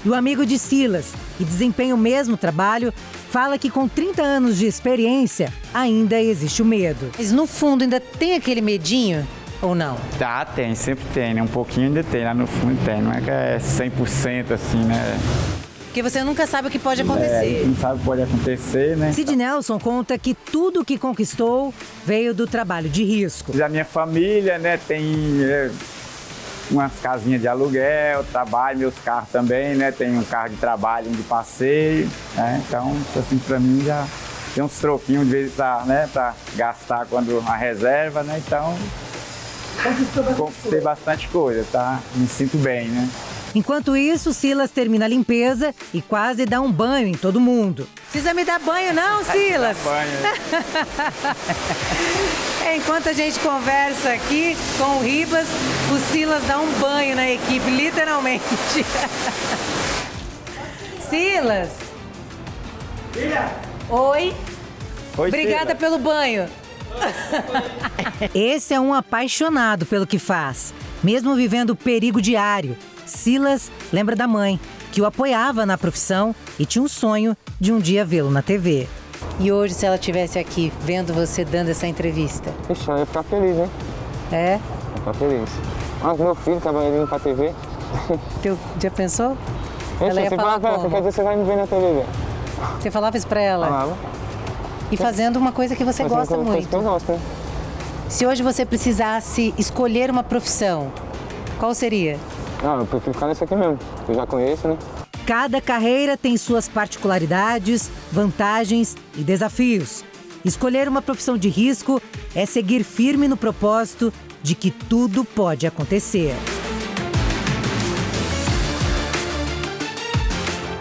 E o amigo de Silas, que desempenha o mesmo trabalho, fala que com 30 anos de experiência, ainda existe o medo. Mas no fundo ainda tem aquele medinho ou não? Tá, tem, sempre tem, né? Um pouquinho ainda tem, lá no fundo tem, não é que é 100% assim, né? Porque você nunca sabe o que pode acontecer. A gente não sabe o que pode acontecer, né? Cid Nelson conta que tudo o que conquistou veio do trabalho de risco. A minha família, né, tem umas casinhas de aluguel, trabalho, meus carros também, né? Tem um carro de trabalho, um de passeio, né? Então, assim, pra mim já tem uns troquinhos de vez pra gastar quando a reserva, né? Então, conquistei bastante coisa, tá? Me sinto bem, né? Enquanto isso, Silas termina a limpeza e quase dá um banho em todo mundo. Precisa me dar banho não, Silas? Banho. Enquanto a gente conversa aqui com o Ribas, o Silas dá um banho na equipe, literalmente. Silas? Oi? Obrigada Silas. Pelo banho. Esse é um apaixonado pelo que faz, mesmo vivendo o perigo diário. Silas lembra da mãe, que o apoiava na profissão e tinha um sonho de um dia vê-lo na TV. E hoje, se ela estivesse aqui vendo você dando essa entrevista? Ixi, eu ia ficar feliz, hein? É? Eu ia ficar feliz. Mas meu filho trabalhando pra TV. Já pensou? Ixi, ela ia falar como? Quer dizer, você vai me ver na TV. Você falava isso pra ela? Falava. E fazendo uma coisa que você gosta muito. Coisa que eu gosto, né? Se hoje você precisasse escolher uma profissão, qual seria? Eu prefiro ficar nesse aqui mesmo, que eu já conheço, né? Cada carreira tem suas particularidades, vantagens e desafios. Escolher uma profissão de risco é seguir firme no propósito de que tudo pode acontecer.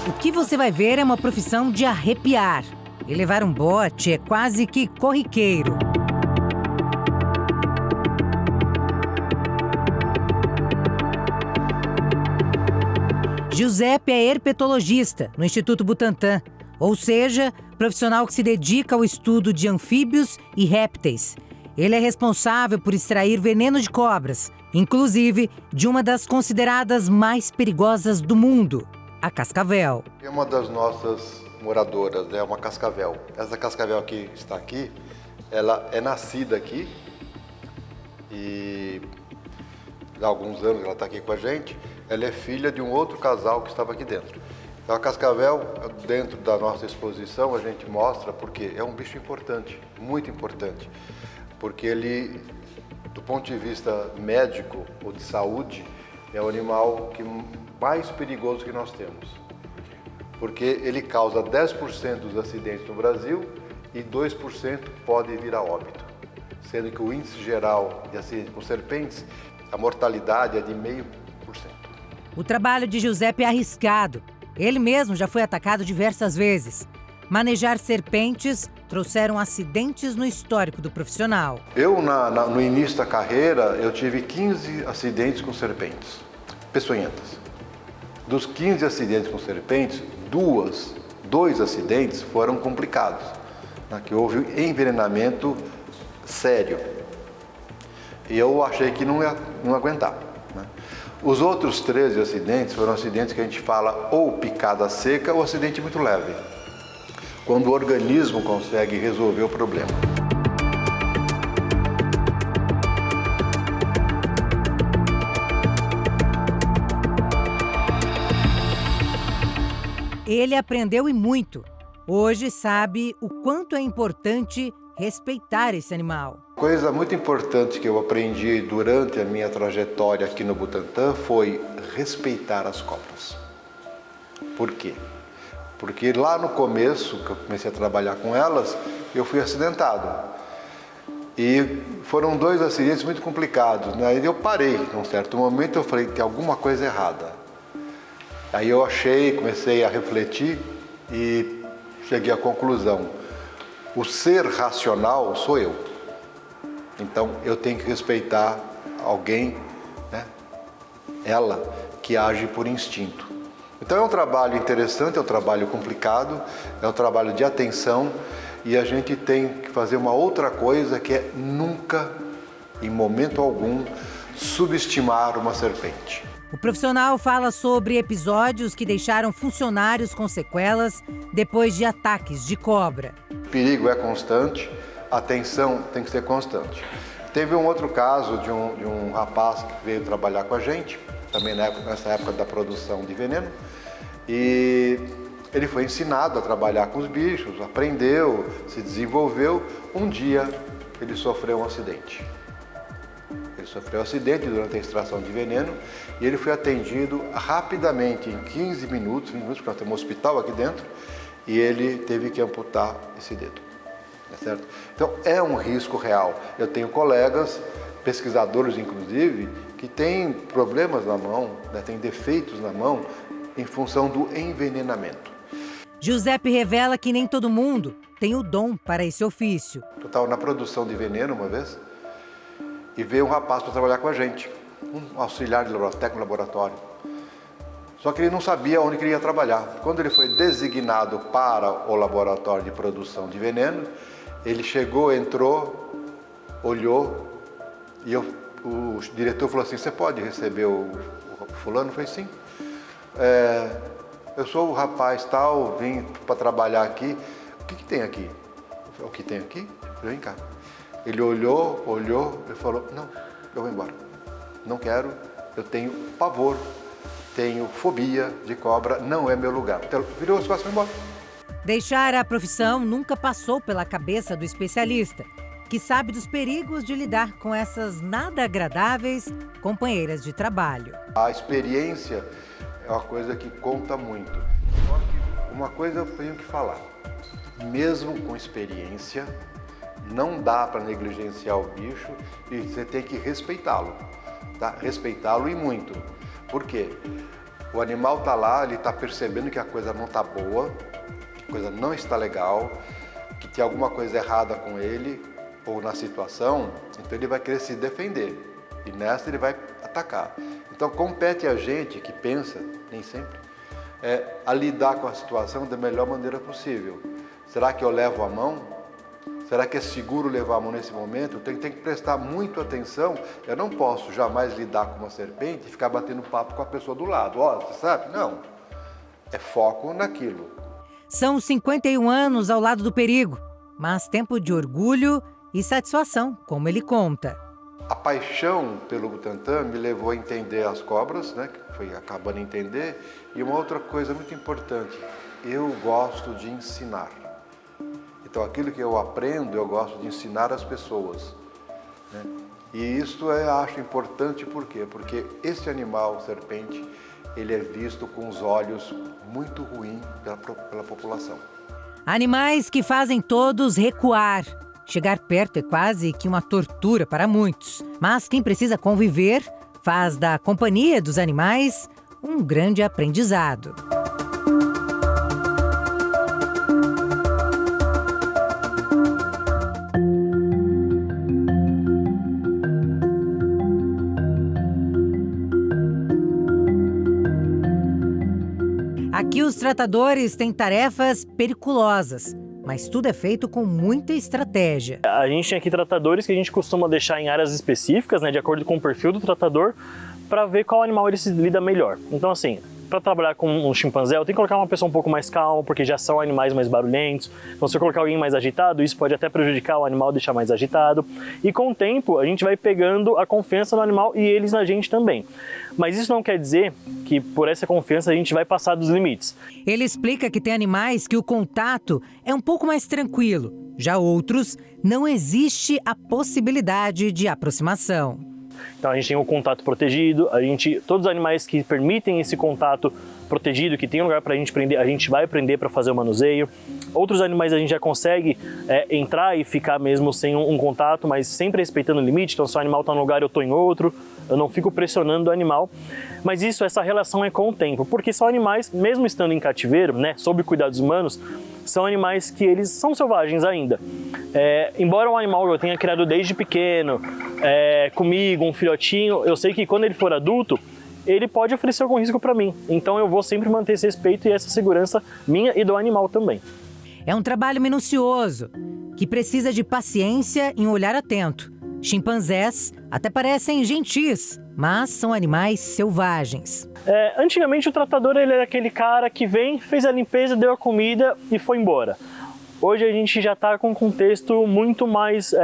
O que você vai ver é uma profissão de arrepiar. E levar um bote é quase que corriqueiro. Giuseppe é herpetologista no Instituto Butantan, ou seja, profissional que se dedica ao estudo de anfíbios e répteis. Ele é responsável por extrair veneno de cobras, inclusive de uma das consideradas mais perigosas do mundo, a cascavel. É uma das nossas moradoras, né? Uma cascavel. Essa cascavel que está aqui, ela é nascida aqui e há alguns anos ela está aqui com a gente. Ela é filha de um outro casal que estava aqui dentro. Então a cascavel, dentro da nossa exposição, a gente mostra porque é um bicho importante, muito importante. Porque ele, do ponto de vista médico ou de saúde, é o animal mais perigoso que nós temos. Porque ele causa 10% dos acidentes no Brasil e 2% podem vir a óbito. Sendo que o índice geral de acidentes com serpentes, a mortalidade é de 0,5%. O trabalho de Giuseppe é arriscado. Ele mesmo já foi atacado diversas vezes. Manejar serpentes trouxeram acidentes no histórico do profissional. Eu, no início da carreira, eu tive 15 acidentes com serpentes peçonhentas. Dos 15 acidentes com serpentes, dois acidentes foram complicados, né, que houve envenenamento sério. E eu achei que não ia aguentar. Né? Os outros 13 acidentes foram acidentes que a gente fala ou picada seca ou acidente muito leve, quando o organismo consegue resolver o problema. Ele aprendeu e muito. Hoje sabe o quanto é importante respeitar esse animal. Coisa muito importante que eu aprendi durante a minha trajetória aqui no Butantan foi respeitar as cobras. Por quê? Porque lá no começo, que eu comecei a trabalhar com elas, eu fui acidentado. E foram 2 acidentes muito complicados, né? E eu parei, num certo momento eu falei, tem alguma coisa errada. Aí eu comecei a refletir e cheguei à conclusão, o ser racional sou eu. Então eu tenho que respeitar alguém, né? Ela, que age por instinto. Então é um trabalho interessante, é um trabalho complicado, é um trabalho de atenção e a gente tem que fazer uma outra coisa que é nunca, em momento algum, subestimar uma serpente. O profissional fala sobre episódios que deixaram funcionários com sequelas depois de ataques de cobra. O perigo é constante, a atenção tem que ser constante. Teve um outro caso de um rapaz que veio trabalhar com a gente, também nessa época da produção de veneno, E ele foi ensinado a trabalhar com os bichos, aprendeu, se desenvolveu. Um dia ele sofreu um acidente. Ele sofreu um acidente durante a extração de veneno e ele foi atendido rapidamente, em 15 minutos, porque nós temos um hospital aqui dentro, e ele teve que amputar esse dedo. Tá certo? Então é um risco real. Eu tenho colegas, pesquisadores inclusive, que têm problemas na mão, né, têm defeitos na mão em função do envenenamento. Giuseppe revela que nem todo mundo tem o dom para esse ofício. Eu estava na produção de veneno uma vez e veio um rapaz para trabalhar com a gente, um auxiliar de laboratório, técnico de laboratório. Só que ele não sabia onde ele ia trabalhar. Quando ele foi designado para o laboratório de produção de veneno, ele chegou, entrou, olhou e o diretor falou assim: você pode receber o fulano? Eu falei: sim. Eu sou o rapaz tal, vim para trabalhar aqui. O que tem aqui? Eu falei: o que tem aqui? Eu falei: vem cá. Ele olhou, ele falou: não, eu vou embora. Não quero, eu tenho pavor, tenho fobia de cobra, não é meu lugar. Então, virou as costas e foi embora. Deixar a profissão nunca passou pela cabeça do especialista, que sabe dos perigos de lidar com essas nada agradáveis companheiras de trabalho. A experiência é uma coisa que conta muito. Só que uma coisa eu tenho que falar. Mesmo com experiência, não dá para negligenciar o bicho e você tem que respeitá-lo. Tá? Respeitá-lo e muito. Por quê? O animal está lá, ele está percebendo que a coisa não está boa, que a coisa não está legal, que tem alguma coisa errada com ele ou na situação, então ele vai querer se defender e nessa ele vai atacar. Então compete a gente que pensa, nem sempre, a lidar com a situação da melhor maneira possível. Será que eu levo a mão? Será que é seguro levar a mão nesse momento? Eu tenho que prestar muito atenção. Eu não posso jamais lidar com uma serpente e ficar batendo papo com a pessoa do lado. Ó, você sabe? Não. É foco naquilo. São 51 anos ao lado do perigo, mas tempo de orgulho e satisfação, como ele conta. A paixão pelo Butantan me levou a entender as cobras, né, que foi acabando de entender. E uma outra coisa muito importante, eu gosto de ensinar. Então aquilo que eu aprendo, eu gosto de ensinar as pessoas. Né? E isso acho importante, por quê? Porque esse animal, serpente, ele é visto com os olhos muito ruins pela população. Animais que fazem todos recuar. Chegar perto é quase que uma tortura para muitos. Mas quem precisa conviver faz da companhia dos animais um grande aprendizado. Aqui os tratadores têm tarefas periculosas, mas tudo é feito com muita estratégia. A gente tem aqui tratadores que a gente costuma deixar em áreas específicas, né, de acordo com o perfil do tratador, para ver qual animal ele se lida melhor. Então assim, para trabalhar com um chimpanzé, eu tenho que colocar uma pessoa um pouco mais calma, porque já são animais mais barulhentos. Então se eu colocar alguém mais agitado, isso pode até prejudicar o animal, deixar mais agitado. E com o tempo, a gente vai pegando a confiança no animal e eles na gente também. Mas isso não quer dizer que por essa confiança a gente vai passar dos limites. Ele explica que tem animais que o contato é um pouco mais tranquilo. Já outros, não existe a possibilidade de aproximação. Então a gente tem o contato protegido, todos os animais que permitem esse contato protegido, que tem um lugar para a gente prender, a gente vai prender para fazer o manuseio. Outros animais a gente já consegue entrar e ficar mesmo sem um contato, mas sempre respeitando o limite. Então se o animal está num lugar eu estou em outro, eu não fico pressionando o animal. Mas essa relação é com o tempo, porque são animais, mesmo estando em cativeiro, né, sob cuidados humanos, são animais que eles são selvagens ainda. Embora um animal eu tenha criado desde pequeno, comigo, um filhotinho, eu sei que quando ele for adulto, ele pode oferecer algum risco para mim. Então eu vou sempre manter esse respeito e essa segurança minha e do animal também. É um trabalho minucioso, que precisa de paciência e um olhar atento. Chimpanzés até parecem gentis, mas são animais selvagens. Antigamente o tratador ele era aquele cara que vem, fez a limpeza, deu a comida e foi embora. Hoje a gente já está com um contexto muito mais, eu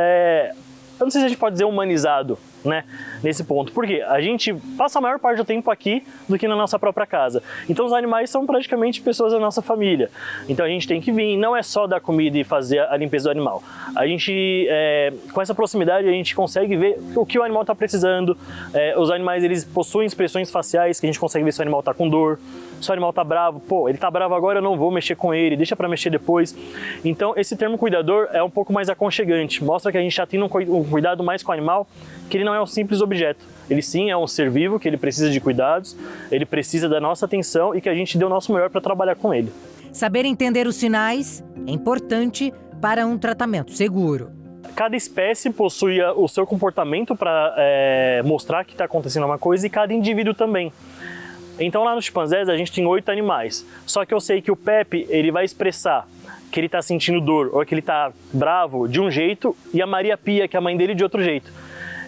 não sei se a gente pode dizer humanizado, né, nesse ponto. Porque a gente passa a maior parte do tempo aqui do que na nossa própria casa. Então os animais são praticamente pessoas da nossa família. Então a gente tem que vir, não é só dar comida e fazer a limpeza do animal. A gente, com essa proximidade, a gente consegue ver o que o animal está precisando. Os animais, eles possuem expressões faciais que a gente consegue ver se o animal está com dor, se o animal está bravo. Pô, ele está bravo agora, eu não vou mexer com ele, deixa para mexer depois. Então esse termo cuidador é um pouco mais aconchegante, mostra que a gente já tem um cuidado mais com o animal, que ele não é um simples objeto. Ele sim é um ser vivo, que ele precisa de cuidados, ele precisa da nossa atenção e que a gente dê o nosso melhor para trabalhar com ele. Saber entender os sinais é importante para um tratamento seguro. Cada espécie possui o seu comportamento para mostrar que está acontecendo uma coisa e cada indivíduo também. Então lá nos chimpanzés a gente tem 8 animais, só que eu sei que o Pepe ele vai expressar que ele está sentindo dor ou que ele está bravo de um jeito e a Maria Pia, que é a mãe dele, de outro jeito.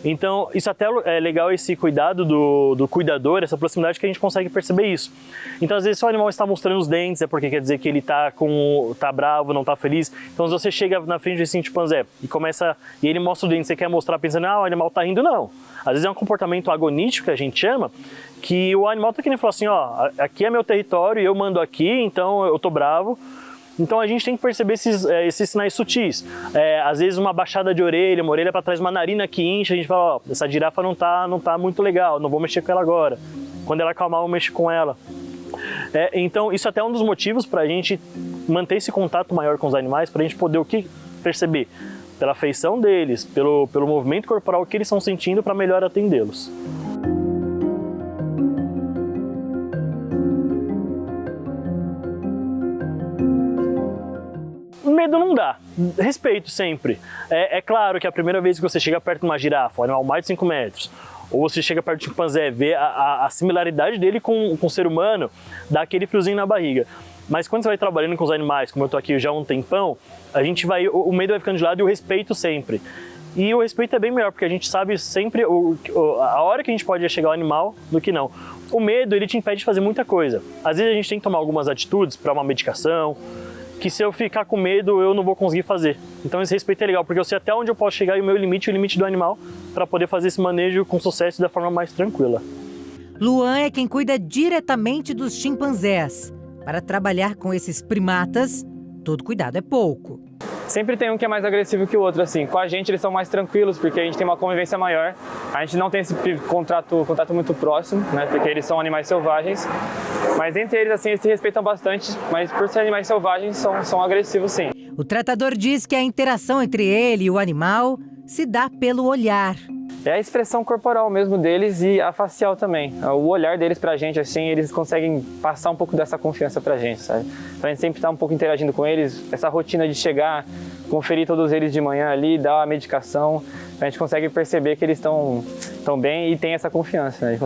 Então isso até é legal, esse cuidado do cuidador, essa proximidade, que a gente consegue perceber isso. Então às vezes se o animal está mostrando os dentes é porque quer dizer que ele tá bravo, não está feliz. Então se você chega na frente desse chimpanzé e ele mostra o dente, você quer mostrar pensando, o animal está rindo, não. Às vezes é um comportamento agonístico que a gente chama, que o animal está querendo falar assim, aqui é meu território e eu mando aqui, então eu tô bravo. Então a gente tem que perceber esses sinais sutis. Às vezes uma baixada de orelha, uma orelha para trás, uma narina que incha, a gente fala, essa girafa não tá muito legal, não vou mexer com ela agora. Quando ela acalmar, eu mexo com ela. Então isso até é um dos motivos para a gente manter esse contato maior com os animais, para a gente poder perceber pela feição deles, pelo movimento corporal que eles estão sentindo, para melhor atendê-los. Medo não dá, respeito sempre. É claro que a primeira vez que você chega perto de uma girafa, um animal mais de 5 metros, ou você chega perto de um chimpanzé, vê a similaridade dele com o ser humano, dá aquele friozinho na barriga. Mas quando você vai trabalhando com os animais, como eu tô aqui já há um tempão, o medo vai ficando de lado e o respeito sempre. E o respeito é bem melhor, porque a gente sabe sempre a hora que a gente pode chegar ao animal do que não. O medo, ele te impede de fazer muita coisa. Às vezes a gente tem que tomar algumas atitudes para uma medicação, que se eu ficar com medo, eu não vou conseguir fazer. Então esse respeito é legal, porque eu sei até onde eu posso chegar e o meu limite e o limite do animal, para poder fazer esse manejo com sucesso e da forma mais tranquila. Luan é quem cuida diretamente dos chimpanzés. Para trabalhar com esses primatas, todo cuidado é pouco. Sempre tem um que é mais agressivo que o outro, assim. Com a gente eles são mais tranquilos, porque a gente tem uma convivência maior. A gente não tem esse contato muito próximo, né? Porque eles são animais selvagens. Mas entre eles, assim, eles se respeitam bastante, mas por ser animais selvagens, são agressivos, sim. O tratador diz que a interação entre ele e o animal se dá pelo olhar. É a expressão corporal mesmo deles e a facial também. O olhar deles pra gente, assim, eles conseguem passar um pouco dessa confiança pra gente, sabe? Então a gente sempre tá um pouco interagindo com eles, essa rotina de chegar, conferir todos eles de manhã ali, dar a medicação, a gente consegue perceber que eles estão bem e tem essa confiança, né?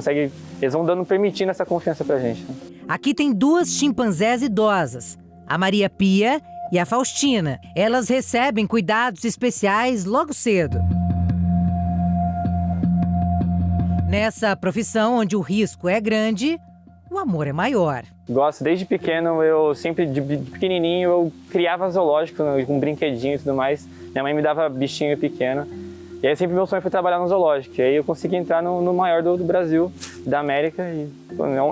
Eles vão permitindo essa confiança pra gente. Né? Aqui tem 2 chimpanzés idosas, a Maria Pia e a Faustina. Elas recebem cuidados especiais logo cedo. Nessa profissão onde o risco é grande, o amor é maior. Gosto, desde pequeno, de pequenininho, eu criava zoológico com brinquedinho e tudo mais. Minha mãe me dava bichinho pequeno. E aí sempre meu sonho foi trabalhar no zoológico. E aí eu consegui entrar no maior do Brasil, da América. E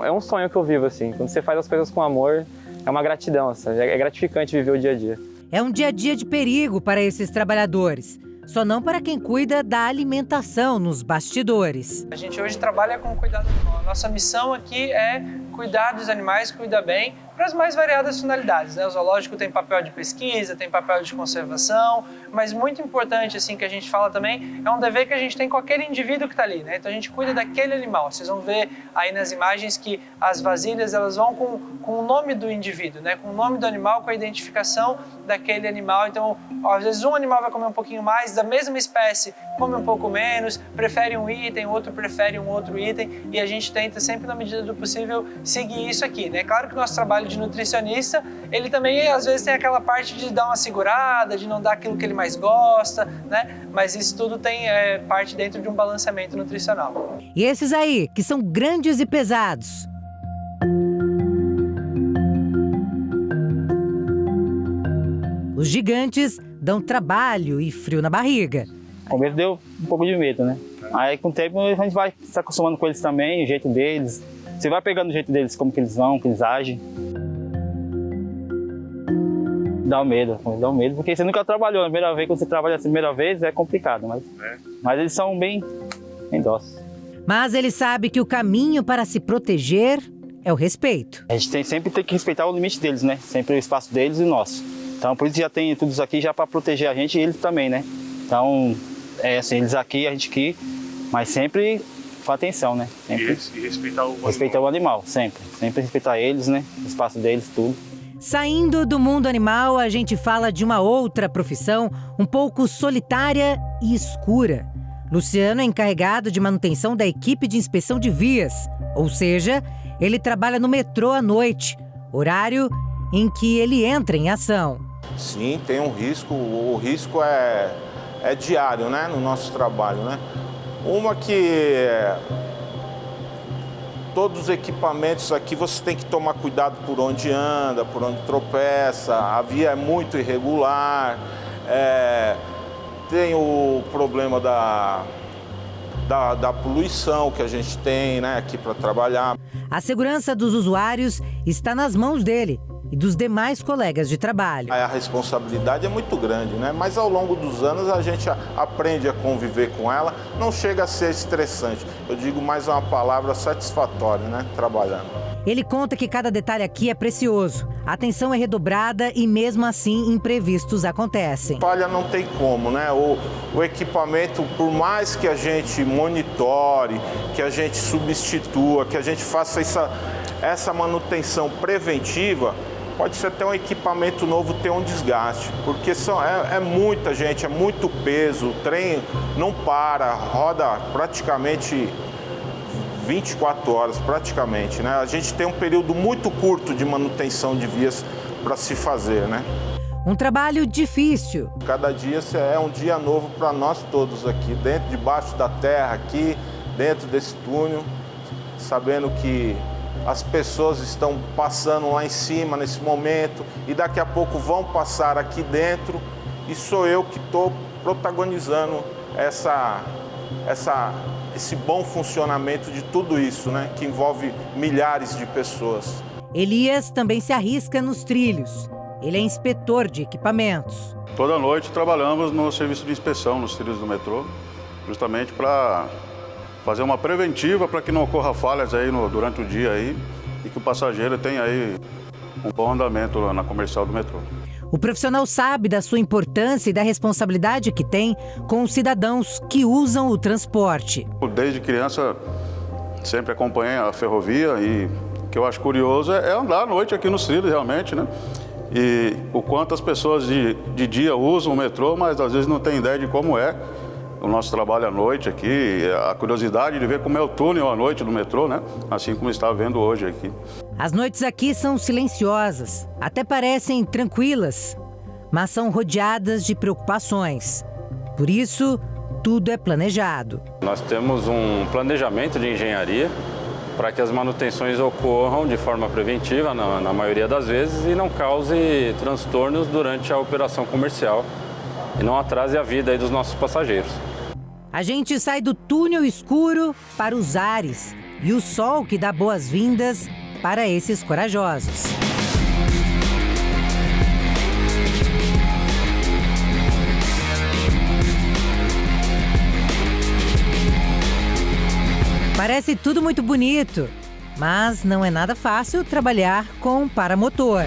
é um sonho que eu vivo, assim. Quando você faz as coisas com amor, é uma gratidão, sabe? É gratificante viver o dia a dia. É um dia a dia de perigo para esses trabalhadores. Só não para quem cuida da alimentação nos bastidores. A gente hoje trabalha com cuidado animal. A nossa missão aqui é cuidar dos animais, cuidar bem, para as mais variadas finalidades, né? O zoológico tem papel de pesquisa, tem papel de conservação, mas muito importante, assim, que a gente fala também, é um dever que a gente tem com aquele indivíduo que está ali, né? Então a gente cuida daquele animal. Vocês vão ver aí nas imagens que as vasilhas, elas vão com o nome do indivíduo, né? Com o nome do animal, com a identificação daquele animal. Então, às vezes um animal vai comer um pouquinho mais, da mesma espécie come um pouco menos, prefere um item, o outro prefere um outro item, e a gente tenta sempre, na medida do possível, seguir isso aqui, né? Claro que o nosso trabalho de nutricionista, ele também às vezes tem aquela parte de dar uma segurada, de não dar aquilo que ele mais gosta, né? Mas isso tudo tem parte dentro de um balanceamento nutricional. E esses aí, que são grandes e pesados? Os gigantes dão trabalho e frio na barriga. O começo deu um pouco de medo, né? Aí com o tempo a gente vai se acostumando com eles também, o jeito deles. Você vai pegando o jeito deles, como que eles vão, que eles agem. Dá um medo, porque você nunca trabalhou. A primeira vez, quando você trabalha a primeira vez, é complicado, mas eles são bem dóceis. Mas ele sabe que o caminho para se proteger é o respeito. A gente sempre tem que respeitar o limite deles, né? Sempre o espaço deles e o nosso. Então, por isso já tem tudo isso aqui já para proteger a gente e eles também, né? Então, é assim, eles aqui, a gente aqui, mas sempre com atenção, né? Sempre E respeitar o respeitar o animal, sempre. Sempre respeitar eles, né? O espaço deles, tudo. Saindo do mundo animal, a gente fala de uma outra profissão um pouco solitária e escura. Luciano é encarregado de manutenção da equipe de inspeção de vias, ou seja, ele trabalha no metrô à noite, horário em que ele entra em ação. Sim, tem um risco, o risco é diário, né, no nosso trabalho, né? Uma que todos os equipamentos aqui você tem que tomar cuidado por onde anda, por onde tropeça, a via é muito irregular, tem o problema da poluição que a gente tem, né, aqui para trabalhar. A segurança dos usuários está nas mãos dele e dos demais colegas de trabalho. A responsabilidade é muito grande, né? Mas ao longo dos anos a gente aprende a conviver com ela, não chega a ser estressante. Eu digo mais uma palavra satisfatória, né? Trabalhando. Ele conta que cada detalhe aqui é precioso. A atenção é redobrada e mesmo assim imprevistos acontecem. Falha não tem como, né? O equipamento, por mais que a gente monitore, que a gente substitua, que a gente faça essa manutenção preventiva, pode ser até um equipamento novo ter um desgaste, porque é muita gente, é muito peso, o trem não para, roda praticamente 24 horas, praticamente, né? A gente tem um período muito curto de manutenção de vias para se fazer, né? Um trabalho difícil. Cada dia é um dia novo para nós todos aqui, debaixo da terra, aqui, dentro desse túnel, sabendo que as pessoas estão passando lá em cima nesse momento e daqui a pouco vão passar aqui dentro e sou eu que estou protagonizando esse bom funcionamento de tudo isso, né, que envolve milhares de pessoas. Elias também se arrisca nos trilhos. Ele é inspetor de equipamentos. Toda noite trabalhamos no serviço de inspeção nos trilhos do metrô, justamente para fazer uma preventiva para que não ocorra falhas aí durante o dia aí e que o passageiro tenha aí um bom andamento na comercial do metrô. O profissional sabe da sua importância e da responsabilidade que tem com os cidadãos que usam o transporte. Desde criança sempre acompanhei a ferrovia e o que eu acho curioso é andar à noite aqui nos trilhos realmente, né? E o quanto as pessoas de dia usam o metrô, mas às vezes não têm ideia de como é o nosso trabalho à noite aqui, a curiosidade de ver como é o túnel à noite do metrô, né? Assim como está vendo hoje aqui. As noites aqui são silenciosas, até parecem tranquilas, mas são rodeadas de preocupações. Por isso, tudo é planejado. Nós temos um planejamento de engenharia para que as manutenções ocorram de forma preventiva, na maioria das vezes, e não cause transtornos durante a operação comercial e não atrase a vida aí dos nossos passageiros. A gente sai do túnel escuro para os ares e o sol que dá boas-vindas para esses corajosos. Parece tudo muito bonito, mas não é nada fácil trabalhar com paramotor.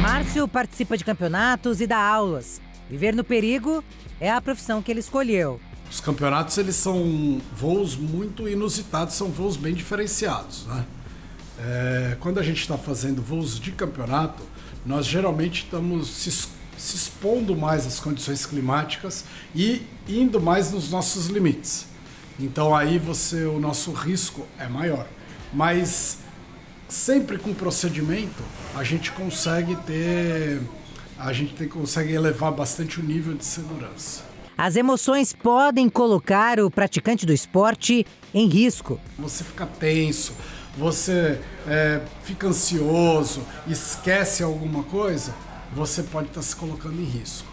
Márcio participa de campeonatos e dá aulas. Viver no perigo é a profissão que ele escolheu. Os campeonatos, eles são voos muito inusitados, são voos bem diferenciados, né? Quando a gente está fazendo voos de campeonato, nós geralmente estamos se expondo mais às condições climáticas e indo mais nos nossos limites. Então aí o nosso risco é maior. Mas sempre com procedimento a gente consegue consegue elevar bastante o nível de segurança. As emoções podem colocar o praticante do esporte em risco. Você fica tenso, você fica ansioso, esquece alguma coisa, você pode estar se colocando em risco.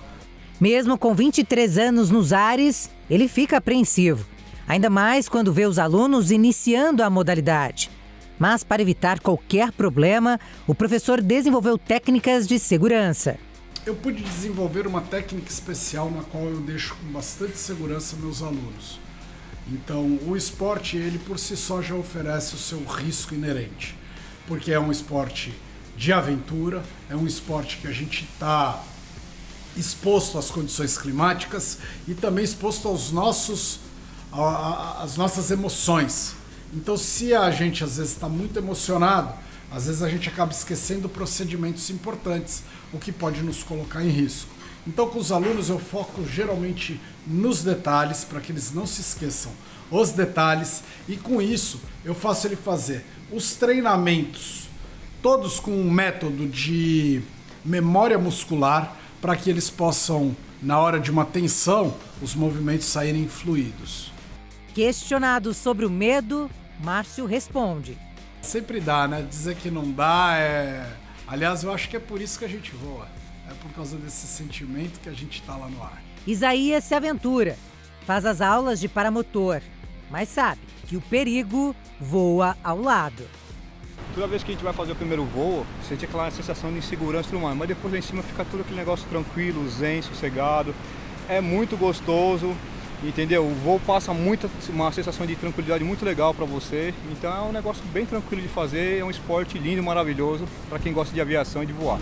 Mesmo com 23 anos nos ares, ele fica apreensivo. Ainda mais quando vê os alunos iniciando a modalidade. Mas para evitar qualquer problema, o professor desenvolveu técnicas de segurança. Eu pude desenvolver uma técnica especial na qual eu deixo com bastante segurança meus alunos. Então, o esporte, ele por si só já oferece o seu risco inerente. Porque é um esporte de aventura, é um esporte que a gente está exposto às condições climáticas e também exposto às nossas emoções. Então, se a gente às vezes está muito emocionado, às vezes a gente acaba esquecendo procedimentos importantes, o que pode nos colocar em risco. Então, com os alunos eu foco geralmente nos detalhes, para que eles não se esqueçam os detalhes, e com isso eu faço ele fazer os treinamentos, todos com um método de memória muscular, para que eles possam, na hora de uma tensão, os movimentos saírem fluidos. Questionado sobre o medo, Márcio responde. Sempre dá, né? Dizer que não dá Aliás, eu acho que é por isso que a gente voa. É por causa desse sentimento que a gente está lá no ar. Isaías se aventura, faz as aulas de paramotor, mas sabe que o perigo voa ao lado. Toda vez que a gente vai fazer o primeiro voo, sente aquela sensação de insegurança e tudo mais, mas depois lá em cima fica tudo aquele negócio tranquilo, zen, sossegado. É muito gostoso, entendeu? O voo passa uma sensação de tranquilidade muito legal para você. Então é um negócio bem tranquilo de fazer, é um esporte lindo, maravilhoso para quem gosta de aviação e de voar.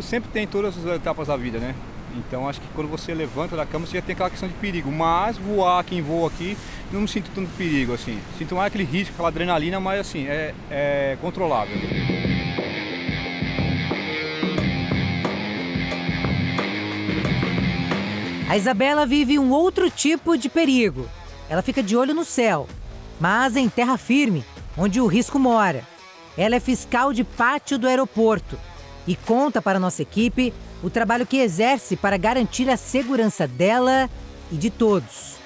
Sempre tem todas as etapas da vida, né? Então acho que quando você levanta da cama você já tem aquela questão de perigo, mas voar, quem voa aqui, não me sinto tanto perigo assim. Sinto mais aquele risco, aquela adrenalina, mas assim, é controlável. A Isabela vive um outro tipo de perigo. Ela fica de olho no céu, mas em terra firme, onde o risco mora. Ela é fiscal de pátio do aeroporto e conta para a nossa equipe o trabalho que exerce para garantir a segurança dela e de todos.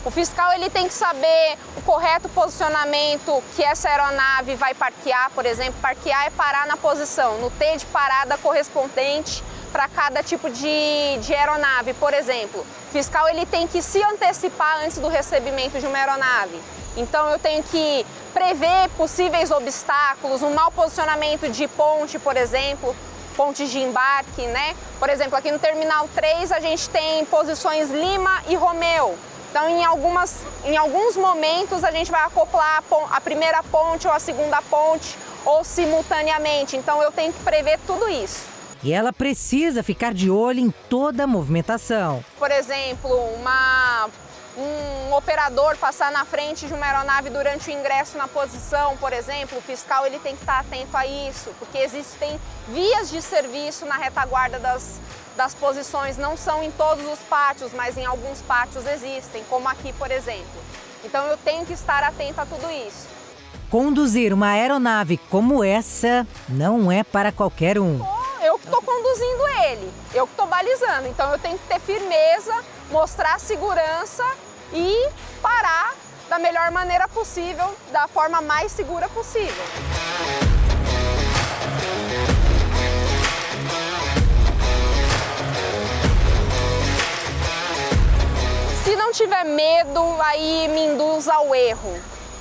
O fiscal ele tem que saber o correto posicionamento que essa aeronave vai parquear, por exemplo. Parquear é parar na posição, no T de parada correspondente para cada tipo de aeronave. Por exemplo, o fiscal ele tem que se antecipar antes do recebimento de uma aeronave. Então eu tenho que prever possíveis obstáculos, um mau posicionamento de ponte, por exemplo, pontes de embarque, né? Por exemplo, aqui no Terminal 3 a gente tem posições Lima e Romeu. Então em alguns momentos a gente vai acoplar a primeira ponte ou a segunda ponte ou simultaneamente. Então eu tenho que prever tudo isso. E ela precisa ficar de olho em toda a movimentação. Por exemplo, um operador passar na frente de uma aeronave durante o ingresso na posição, por exemplo, o fiscal ele tem que estar atento a isso, porque existem vias de serviço na retaguarda das posições, não são em todos os pátios, mas em alguns pátios existem, como aqui, por exemplo. Então eu tenho que estar atento a tudo isso. Conduzir uma aeronave como essa não é para qualquer um. Eu que estou conduzindo ele, eu que estou balizando, então eu tenho que ter firmeza, mostrar segurança e parar da melhor maneira possível, da forma mais segura possível. Se não tiver medo, aí me induz ao erro.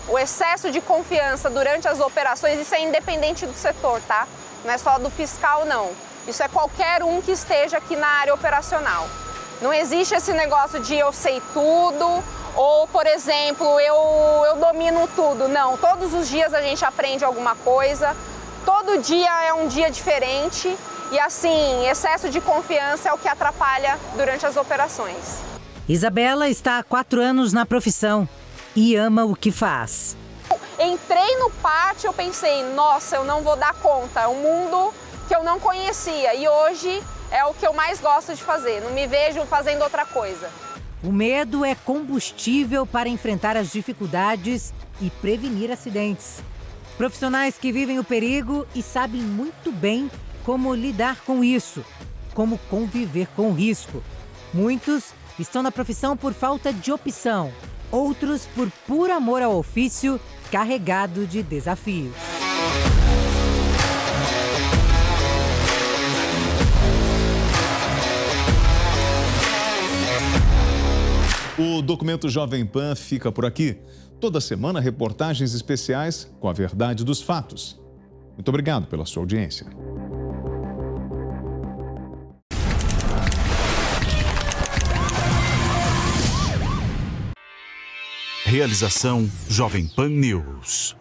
O excesso de confiança durante as operações, isso é independente do setor, tá? Não é só do fiscal, não. Isso é qualquer um que esteja aqui na área operacional. Não existe esse negócio de eu sei tudo ou, por exemplo, eu domino tudo. Não, todos os dias a gente aprende alguma coisa, todo dia é um dia diferente e, assim, excesso de confiança é o que atrapalha durante as operações. Isabela está há 4 anos na profissão e ama o que faz. Entrei no pátio, eu pensei, nossa, eu não vou dar conta, é um mundo que eu não conhecia e hoje é o que eu mais gosto de fazer, não me vejo fazendo outra coisa. O medo é combustível para enfrentar as dificuldades e prevenir acidentes. Profissionais que vivem o perigo e sabem muito bem como lidar com isso, como conviver com o risco. Muitos estão na profissão por falta de opção, outros por puro amor ao ofício, carregado de desafios. O Documento Jovem Pan fica por aqui. Toda semana, reportagens especiais com a verdade dos fatos. Muito obrigado pela sua audiência. Realização Jovem Pan News.